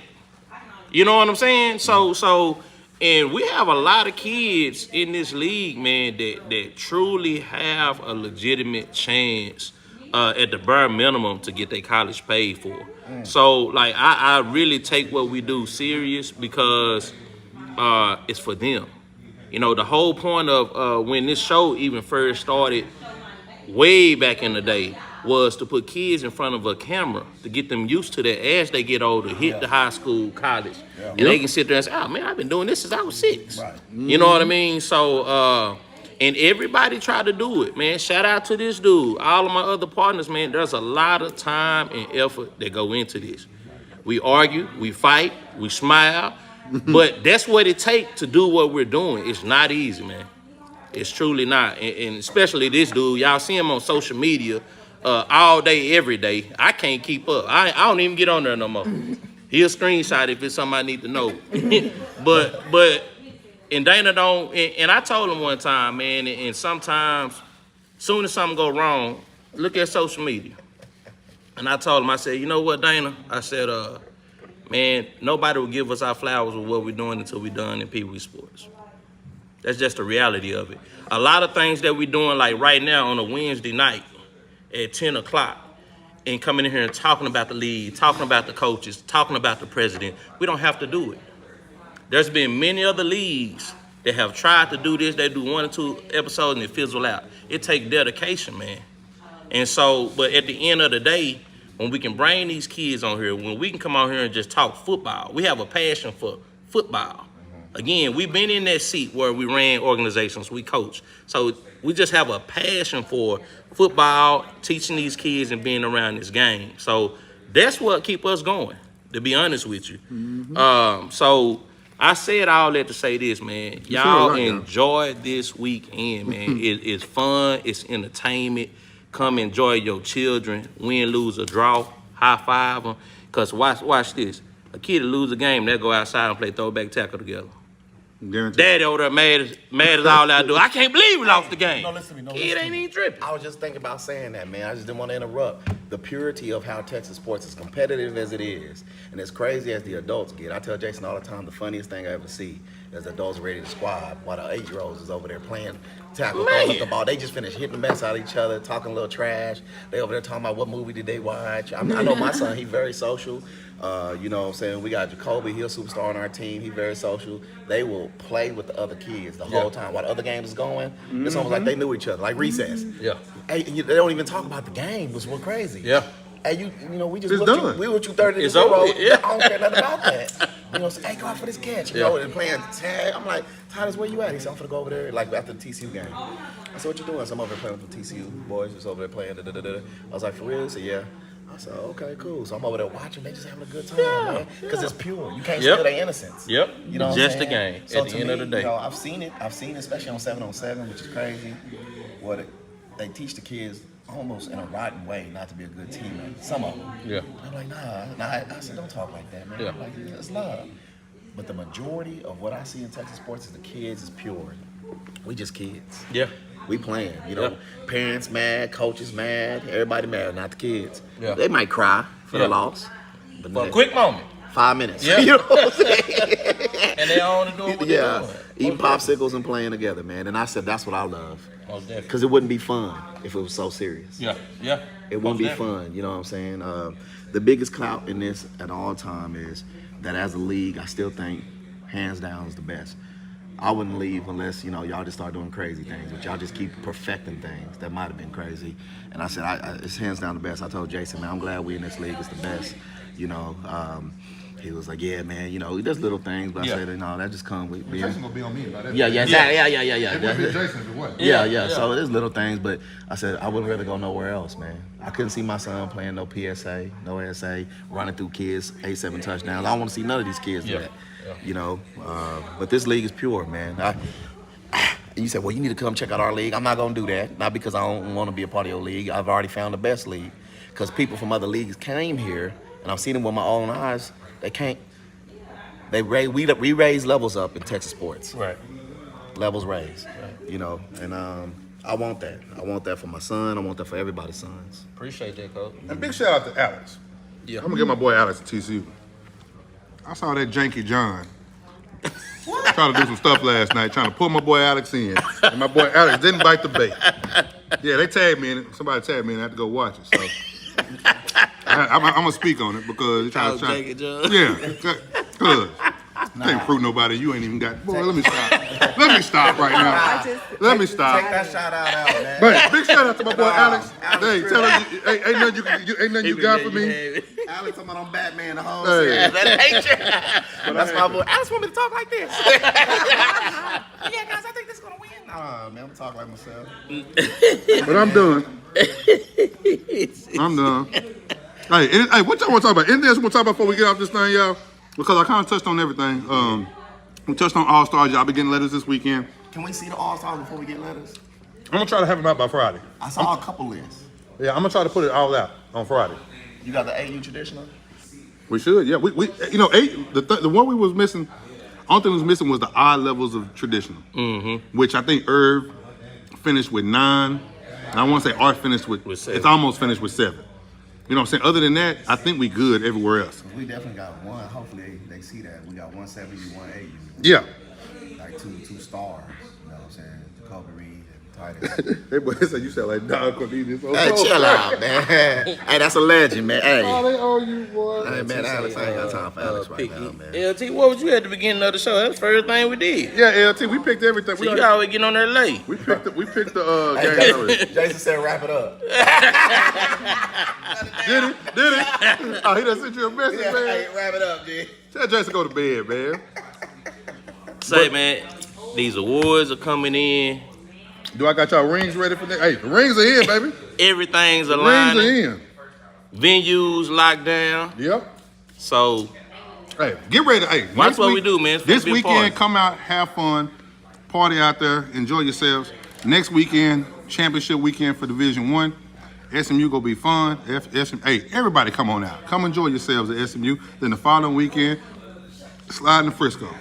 S7: You know what I'm saying? So, and we have a lot of kids in this league, man, that truly have a legitimate chance at the bare minimum to get their college paid for. So, like, I really take what we do serious because it's for them. You know, the whole point of when this show even first started way back in the day was to put kids in front of a camera to get them used to that as they get older, hit the high school, college, and they can sit there and say, oh man, I've been doing this since I was 6. Right. You know what I mean? So, and everybody tried to do it, man. Shout out to this dude, all of my other partners, man. There's a lot of time and effort that go into this. We argue, we fight, we smile, but that's what it takes to do what we're doing. It's not easy, man. It's truly not, and especially this dude. Y'all see him on social media all day, every day. I can't keep up. I don't even get on there no more. He'll screenshot if it's something I need to know. but and Dana don't. And I told him one time, man. And sometimes, soon as something go wrong, look at social media. And I told him, I said, you know what, Dana? I said, man, nobody will give us our flowers with what we're doing until we're done in Pee Wee sports. That's just the reality of it. A lot of things that we're doing, like right now on a Wednesday night at 10 o'clock, and coming in here and talking about the league, talking about the coaches, talking about the president, we don't have to do it. There's been many other leagues that have tried to do this. They do 1 or 2 episodes and it fizzle out. It takes dedication, man. And so, but at the end of the day, when we can bring these kids on here, when we can come on here and just talk football, we have a passion for football. Again, we've been in that seat where we ran organizations, we coach. So we just have a passion for football, teaching these kids and being around this game. So that's what keep us going, to be honest with you. So I said all that to say this, man. Y'all enjoy this weekend, man. It's fun, it's entertainment. Come enjoy your children, win, lose, or draw, high five them. Because watch this. A kid will lose a game, they'll go outside and play throwback tackle together.
S1: Guaranteed.
S7: Daddy over there mad as all I do. I can't believe we lost the game.
S5: No, listen to me.
S7: Kid ain't even tripping.
S5: I was just thinking about saying that, man. I just didn't want to interrupt. The purity of how Texas sports is competitive as it is, and as crazy as the adults get. I tell Jason all the time, the funniest thing I ever see is adults ready to squad while the 8-year-olds is over there playing tackle, throwing up the ball. They just finished hitting the mess out of each other, talking a little trash. They over there talking about what movie did they watch. I know my son, he's very social. You know what I'm saying? We got Jacoby, he's a superstar on our team. He's very social. They will play with the other kids the whole time. While the other games is going, it's almost like they knew each other, like recess.
S7: Yeah.
S5: Hey, they don't even talk about the game, which was crazy.
S7: Yeah.
S5: Hey, you know, we just
S1: It's
S5: whooped
S1: done.
S5: you. We whooped you 30
S7: It's
S5: to 0.
S7: over, yeah.
S5: I don't care nothing about that. You know, say, hey, go out for this catch. You know, and playing tag. I'm like, Titus, where you at? He said, I'm gonna go over there, like after the TCU game. I said, what you doing? So I'm over there playing with the TCU boys, just over there playing. I was like, for real? He said, yeah. I said, okay, cool. So I'm over there watching. They just having a good time, man. Because it's pure. You can't steal their innocence.
S7: Yep.
S5: You know what
S7: Just
S5: I'm
S7: the
S5: saying?
S7: game
S5: So
S7: at the
S5: to
S7: end
S5: me,
S7: of the day.
S5: You know, I've seen it, especially on 7-on-7, which is crazy. What they teach the kids almost in a rotten way not to be a good teammate. Some of them.
S7: Yeah.
S5: I'm like, nah. I said, don't talk like that, man.
S7: Yeah.
S5: Like, it's love. But the majority of what I see in Texas sports is the kids is pure. We just kids.
S7: Yeah.
S5: We playing, you know.
S7: Yeah.
S5: Parents mad, coaches mad, everybody mad, not the kids.
S7: Yeah.
S5: They might cry for the loss. But
S7: For a quick moment.
S5: 5 minutes.
S7: Yeah.
S5: You know what I'm saying?
S7: And they all doing what they're doing.
S5: Eating popsicles and playing together, man. And I said, that's what I love.
S7: Most definitely.
S5: Because it wouldn't be fun if it was so serious.
S7: Yeah. Yeah.
S5: It wouldn't
S7: Most
S5: be
S7: definitely.
S5: fun, you know what I'm saying? The biggest clout in this at all time is that as a league, I still think hands down is the best. I wouldn't leave unless, you know, y'all just start doing crazy things, but y'all just keep perfecting things that might have been crazy. And I said, it's hands down the best. I told Jason, man, I'm glad we in this league. It's the best, you know. He was like, yeah, man, you know, there's little things, but I said, no, that just come with being.
S1: Jason gonna be on me about that.
S5: Yeah.
S1: It would be Jason if it wasn't.
S5: Yeah. So there's little things, but I said I wouldn't rather go nowhere else, man. I couldn't see my son playing no PSA, no ASA, running through kids, 8-7 touchdowns. I don't want to see none of these kids do that. you know. But this league is pure, man. You said, well, you need to come check out our league. I'm not gonna do that, not because I don't want to be a part of your league. I've already found the best league, because people from other leagues came here, and I've seen them with my own eyes. They can't. We raise levels up in Texas sports.
S7: Right.
S5: Levels raised, you know, and I want that. I want that for my son. I want that for everybody's sons.
S7: Appreciate that, coach.
S1: And big shout out to Alex.
S7: Yeah.
S1: I'm gonna get my boy Alex at TCU. I saw that janky John trying to do some stuff last night, trying to pull my boy Alex in, and my boy Alex didn't bite the bait. Yeah, they tagged me in it. Somebody tagged me, and I had to go watch it. So I'm gonna speak on it because they're trying
S7: Janky John.
S1: Yeah, cause you can't prove nobody. You ain't even got. Boy, let me stop. Let me stop right now. Let me stop.
S5: Take that shout out, man.
S1: But big shout out to my boy Alex. Hey, tell him ain't nothing you got for me.
S5: Alex, I'm on Batman the whole
S1: Hey.
S5: series. That's my boy. Alex want me to talk like this. Yeah, guys, I think this is gonna win. Nah, man, I'm talking like myself.
S1: But I'm done. I'm done. Hey, what y'all want to talk about? Anything else we want to talk about before we get off this thing, y'all? Because I kind of touched on everything. We touched on All-Stars. Y'all be getting letters this weekend.
S5: Can we see the All-Stars before we get letters?
S1: I'm going to try to have them out by Friday.
S5: I saw a couple lists.
S1: Yeah, I'm going to try to put it all out on Friday.
S5: You got the AU traditional?
S1: We should, yeah. We you know, the one we was missing, only thing was missing was the odd levels of traditional, which I think Irv finished with 9. And I want to say Art finished with
S7: 7.
S1: It's almost finished with 7. You know what I'm saying? Other than that, I think we good everywhere else.
S5: We definitely got one. Hopefully they see that. We got 170, 180.
S1: Yeah.
S5: Like two stars. You know what I'm saying? Jacoby Reed and Titus.
S1: They boy said you sound like Don Cornelius.
S5: Hey, chill out, man. Hey, that's a legend, man. Hey.
S1: Oh, they owe you, boy.
S5: Hey, man, Alex, I ain't got time for Alex right now, man.
S7: LT, what was you at the beginning of the show? That's the first thing we did.
S1: Yeah, LT, we picked everything.
S7: So you always get on there late.
S1: We picked the
S5: Hey,
S1: game already.
S5: Jason said wrap it up.
S1: Did he? Oh, he done sent you a message, man.
S5: Hey, wrap it up, dude.
S1: Tell Jason to go to bed, man.
S7: Say, man, these awards are coming in.
S1: Do I got y'all rings ready for that? Hey, the rings are in, baby.
S7: Everything's
S1: The rings
S7: aligning.
S1: are in.
S7: Venues locked down.
S1: Yep.
S7: So
S1: Hey, get ready. Hey,
S7: That's
S1: next
S7: what
S1: week-
S7: we do, man. It's
S1: This
S7: gonna be a
S1: weekend,
S7: party.
S1: come out, have fun, party out there, enjoy yourselves. Next weekend, championship weekend for Division 1. SMU gonna be fun. Hey, everybody come on out. Come enjoy yourselves at SMU. Then the following weekend, slide into Frisco.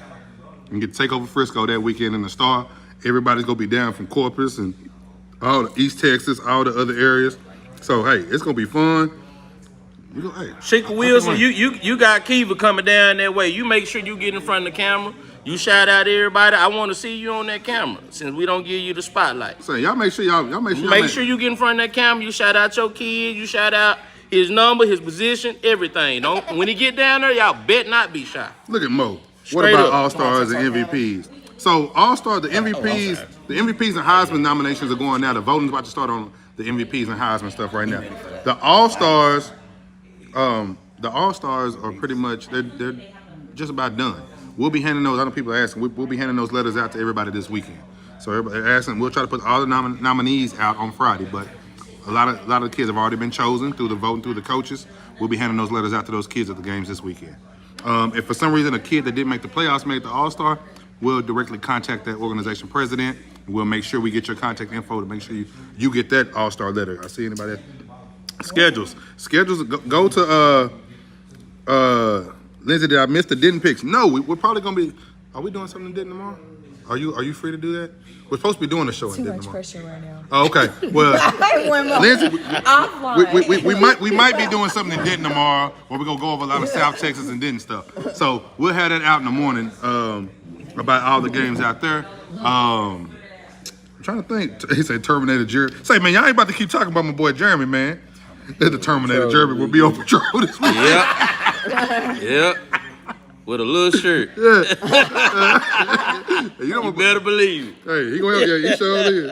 S1: And get to take over Frisco that weekend in the Star. Everybody's gonna be down from Corpus and all the East Texas, all the other areas. So hey, it's gonna be fun. Hey,
S7: Sheikah Wilson, you got Kiva coming down that way. You make sure you get in front of the camera. You shout out everybody. I want to see you on that camera since we don't give you the spotlight.
S1: so y'all make sure y'all
S7: Make sure you get in front of that camera. You shout out your kid. You shout out his number, his position, everything. Don't when he get down there, y'all bet not be shy.
S1: Look at Mo. What
S7: Straight
S1: about
S7: up.
S1: All-Stars and MVPs? So All-Star, the MVPs and Heisman nominations are going now. The voting's about to start on the MVPs and Heisman stuff right now. The All-Stars are pretty much they're just about done. We'll be handing those. I know people are asking. We'll be handing those letters out to everybody this weekend. So everybody asking. We'll try to put all the nominees out on Friday, but a lot of the kids have already been chosen through the voting through the coaches. We'll be handing those letters out to those kids at the games this weekend. If for some reason a kid that didn't make the playoffs made the All-Star, we'll directly contact that organization president. We'll make sure we get your contact info to make sure you get that All-Star letter. I see anybody. Schedules. Go to Lindsay. Did I miss the Denton picks? No, we're probably gonna be. Are we doing something in Denton tomorrow? Are you free to do that? We're supposed to be doing a show
S3: Too
S1: in Denton
S3: much
S1: tomorrow.
S3: pressure right now.
S1: Oh, okay. Well, Lindsay,
S3: Offline.
S1: we might be doing something in Denton tomorrow, where we're gonna go over a lot of South Texas and Denton stuff. So we'll have that out in the morning about all the games out there. I'm trying to think. He said Terminator Jeremy. Say, man, y'all ain't about to keep talking about my boy Jeremy, man. The Terminator Jeremy will be on patrol this week.
S7: Yep. With a little shirt.
S1: You know
S7: You better believe it.
S1: Hey, he gonna he sure is.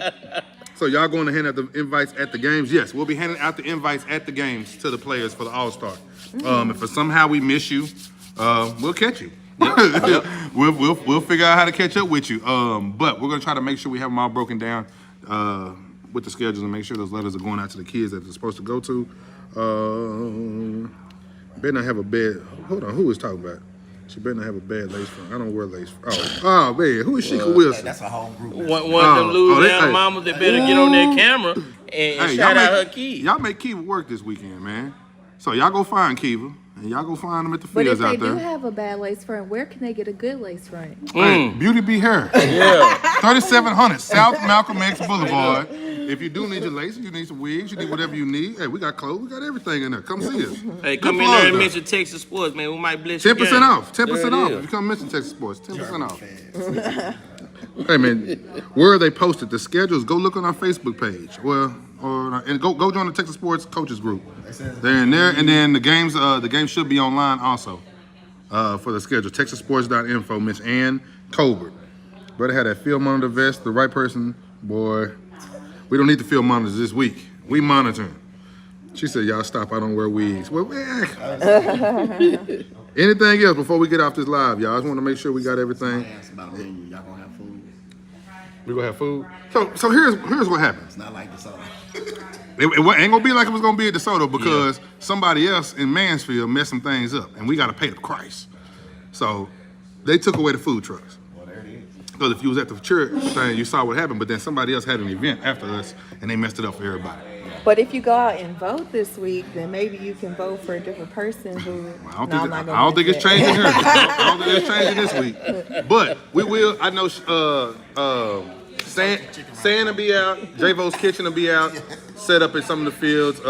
S1: So y'all going to hand out the invites at the games? Yes, we'll be handing out the invites at the games to the players for the All-Star. If for somehow we miss you, we'll catch you. We'll figure out how to catch up with you. But we're gonna try to make sure we have them all broken down with the schedules and make sure those letters are going out to the kids that they're supposed to go to. Better not have a bed. Hold on, who was talking about? She better not have a bad lace front. I don't wear lace front. Oh man, who is Sheikah Wilson?
S5: That's a whole group.
S7: One of them Louisiana mamas that better get on that camera and shout out her kids.
S1: Y'all make Kiva work this weekend, man. So y'all go find Kiva and y'all go find them at the
S3: But if
S1: fields
S3: they
S1: out there.
S3: do have a bad lace front, where can they get a good lace front?
S1: Hey, Beauty Be Hair.
S7: Yeah.
S1: 3700 South Malcolm X Boulevard. If you do need your laces, you need some wigs, you need whatever you need. Hey, we got clothes, we got everything in there. Come see us.
S7: Hey,
S1: Good
S7: come in
S1: plug,
S7: there and
S1: though.
S7: mention Texas sports, man. We might bless you.
S1: 10% off. 10%
S7: There it
S1: off.
S7: is.
S1: If you come mention Texas Sports, 10% off. Hey man, where are they posted? The schedules. Go look on our Facebook page. And go join the Texas Sports Coaches Group. They're in there, and then the games should be online also for the schedule. TexasSports.info. Miss Ann Colbert. Better have that field monitor vest. The right person, boy. We don't need the field monitors this week. We monitoring. She said, "Y'all stop. I don't wear wigs." Well, anything else before we get off this live, y'all? I just want to make sure we got everything.
S5: Y'all gonna have food?
S1: We gonna have food. So here's what happens.
S5: It's not like the soda.
S1: It ain't gonna be like it was gonna be at DeSoto because somebody else in Mansfield messed some things up, and we gotta pay the price. So they took away the food trucks.
S5: Well, there it is.
S1: Because if you was at the church thing, you saw what happened, but then somebody else had an event after us, and they messed it up for everybody.
S3: But if you go out and vote this week, then maybe you can vote for a different person who.
S1: I don't think it's changing here. I don't think it's changing this week. But we will. I know Sand will be out. J-Vo's Kitchen will be out. Set up in some of the fields.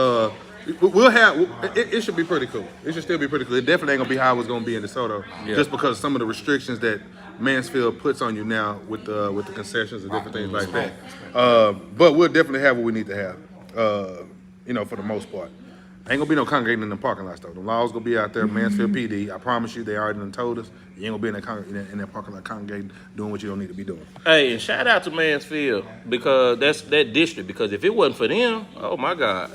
S1: We'll have. It should be pretty cool. It should still be pretty cool. It definitely ain't gonna be how it was gonna be in DeSoto, just because some of the restrictions that Mansfield puts on you now with the concessions and different things like that. But we'll definitely have what we need to have. For the most part. Ain't gonna be no congregating in the parking lots though. The law's gonna be out there, Mansfield PD. I promise you, they already done told us. You ain't gonna be in that parking lot congregating, doing what you don't need to be doing.
S7: Hey, and shout out to Mansfield because that's that district. Because if it wasn't for them, oh my God,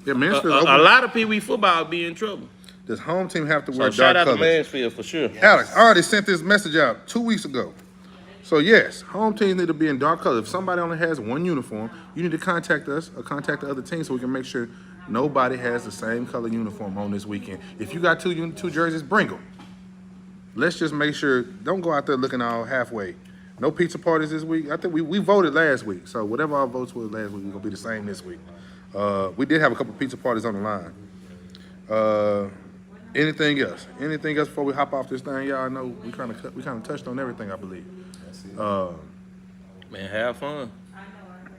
S1: Yeah, Mansfield.
S7: a lot of Pee Wee football would be in trouble.
S1: Does home team have to
S7: So
S1: wear
S7: shout
S1: dark
S7: out to
S1: colors?
S7: Mansfield for sure.
S1: Alex, I already sent this message out 2 weeks ago. So yes, home teams need to be in dark colors. If somebody only has one uniform, you need to contact us or contact the other team so we can make sure nobody has the same color uniform on this weekend. If you got two jerseys, bring them. Let's just make sure, don't go out there looking all halfway. No pizza parties this week. I think we voted last week, so whatever our votes were last week, we're gonna be the same this week. We did have a couple pizza parties on the line. Anything else? Anything else before we hop off this thing? Y'all know we kind of touched on everything, I believe.
S7: Man, have fun.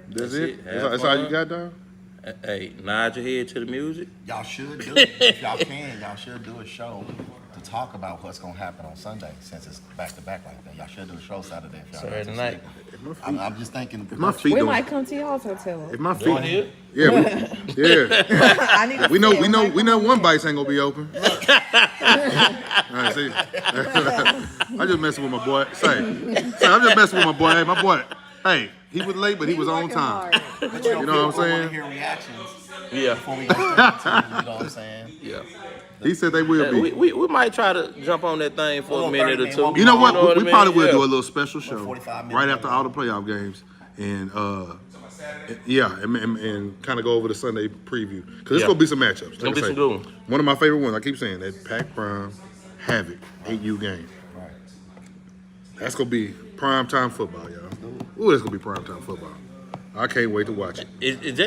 S1: That's it.
S7: Have
S1: That's all
S7: fun.
S1: you got, Don?
S7: Hey, nod your head to the music.
S5: Y'all should do it. If y'all can, y'all should do a show to talk about what's gonna happen on Sunday since it's back to back like that. Y'all should do a show Saturday if y'all
S7: Saturday
S5: want
S7: night.
S5: I'm just thinking.
S1: My feet
S3: We
S1: don't.
S3: might come to y'all's hotel.
S1: If my
S7: Go
S1: feet,
S7: ahead.
S1: yeah,
S3: I need to
S1: we know
S3: see it.
S1: we know one bites ain't gonna be open. All right, see, I just messing with my boy. Say, I'm just messing with my boy. Hey, my boy. Hey, he was late, but he was on
S3: Working
S1: time.
S3: hard.
S5: But
S1: You know what I'm
S5: I want
S1: saying?
S5: to hear reactions
S7: Yeah,
S5: before we go straight to it, you know what I'm saying?
S7: yeah.
S1: He said they will be.
S7: We might try to jump on that thing for a
S5: Little
S7: minute or
S5: 30
S7: two.
S5: minute
S1: You know what?
S7: I
S1: We
S7: mean?
S1: probably will
S7: Yeah.
S1: do a little special show
S5: 45
S1: right
S5: minutes.
S1: after all the playoff games, and and kind of go over the Sunday preview because it's
S7: Yeah.
S1: gonna be some matchups.
S7: Gonna
S1: Like
S7: be
S1: I say,
S7: some good ones.
S1: One of my favorite ones. I keep saying that Pac Prime Havoc 8U game.
S5: Right.
S1: That's gonna be prime time football, y'all. Ooh, that's gonna be prime time football. I can't wait to watch it.
S7: Is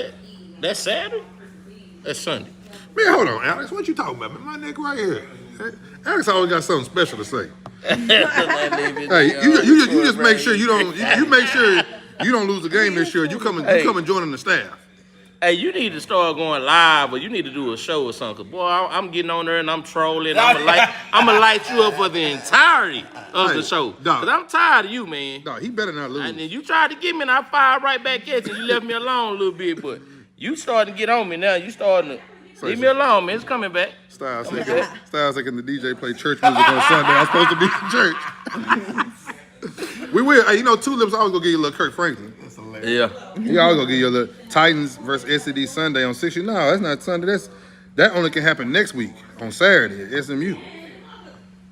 S7: that Saturday? That's Sunday.
S1: Man, hold on, Alex. What you talking about? Man, my nigga right here. Alex always got something special to say. Hey, you just make sure you don't. You make sure you don't lose the game this year. You come and join the staff.
S7: Hey, you need to start going live, or you need to do a show or something. 'Cause boy, I'm getting on there and I'm trolling. I'm gonna light you up for the entirety of
S1: Hey,
S7: the show.
S1: dog.
S7: Cause I'm tired of you, man.
S1: No, he better not lose.
S7: And then you tried to get me, and I fired right back at you. You left me alone a little bit, but you starting to get on me now. You starting to leave me alone, man. It's coming back.
S1: Styles thinking the DJ play church music on Sunday. I'm supposed to be in church. We will. Hey, Tulips always gonna give you a little Kirk Franklin.
S7: Yeah.
S1: He always gonna give you a little Titans versus SCD Sunday on 60. No, that's not Sunday. That only can happen next week on Saturday at SMU.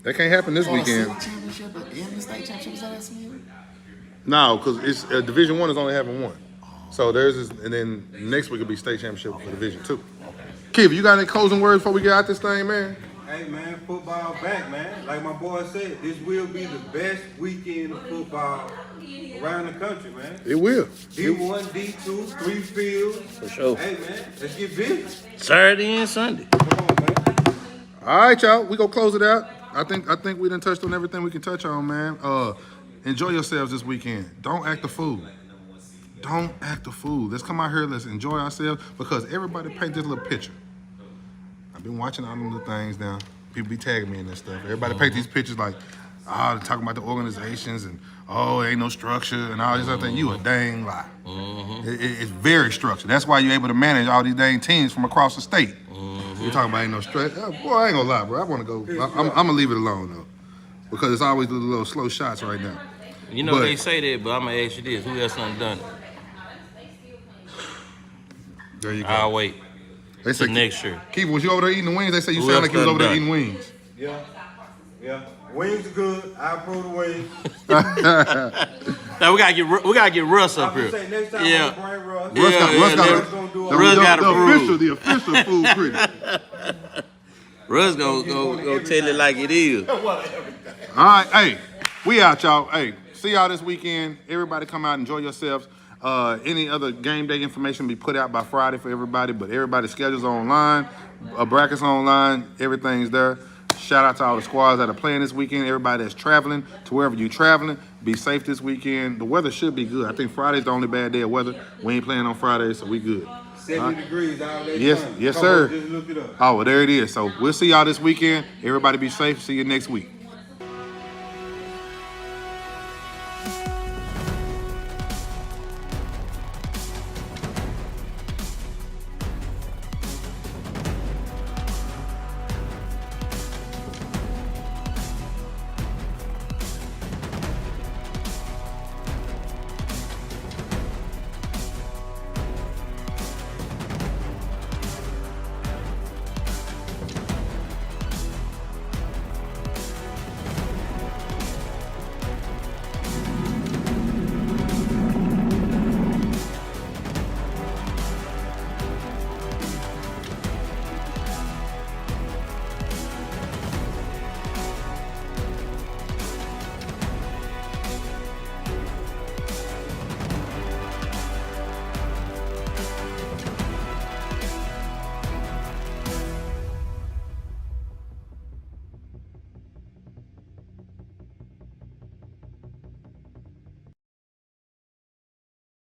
S1: That can't happen this weekend.
S5: Championship and the state championships at SMU?
S1: No, because it's Division I is only having one. So there's this, and then next week will be state championship for Division II. Keith, you got any closing words before we get out this thing, man?
S6: Hey man, football back, man. Like my boy said, this will be the best weekend of football around the country, man.
S1: It will.
S6: D1, D2, 3 fields.
S7: For sure.
S6: Hey man, let's get busy.
S7: Saturday and Sunday.
S6: Come on, man.
S1: All right, y'all. We gonna close it out. I think we done touched on everything we can touch on, man. Enjoy yourselves this weekend. Don't act a fool. Don't act a fool. Let's come out here. Let's enjoy ourselves because everybody paint this little picture. I've been watching all them little things now. People be tagging me in this stuff. Everybody paint these pictures like, they're talking about the organizations and ain't no structure and all this other thing. You a dang lie. It's very structured. That's why you're able to manage all these dang teams from across the state. You're talking about ain't no structure. Boy, I ain't gonna lie, bro. I want to go. I'm gonna leave it alone though, because it's always the little slow shots right now.
S7: You know
S1: But-
S7: they say that, but I'm gonna ask you this: who else done done it?
S1: There you go.
S7: I'll wait.
S1: They say,
S7: next year.
S1: Keith, was you over there eating the wings? They say you
S7: Who
S1: sound
S7: else
S1: like you was over there
S7: done
S1: eating wings.
S6: Yeah. Wings are good. I approve the wings.
S7: Now we gotta get Russ up
S6: I'm gonna
S7: here.
S6: say next time
S7: Yeah.
S6: I'm gonna bring Russ.
S1: Russ got
S7: Russ gotta prove.
S1: the official food critic.
S7: Russ gonna tell it like it is.
S1: All right, hey, we out, y'all. Hey, see y'all this weekend. Everybody come out, enjoy yourselves. Any other game day information will be put out by Friday for everybody, but everybody's schedules are online, brackets online, everything's there. Shout out to all the squads that are playing this weekend, everybody that's traveling to wherever you're traveling. Be safe this weekend. The weather should be good. I think Friday's the only bad day of weather. We ain't playing on Friday, so we good.
S6: 70 degrees all day.
S1: Yes,
S6: sun.
S1: yes,
S6: Come
S1: sir.
S6: on, just look it up.
S1: Oh, well, there it is. So we'll see y'all this weekend. Everybody be safe. See you next week.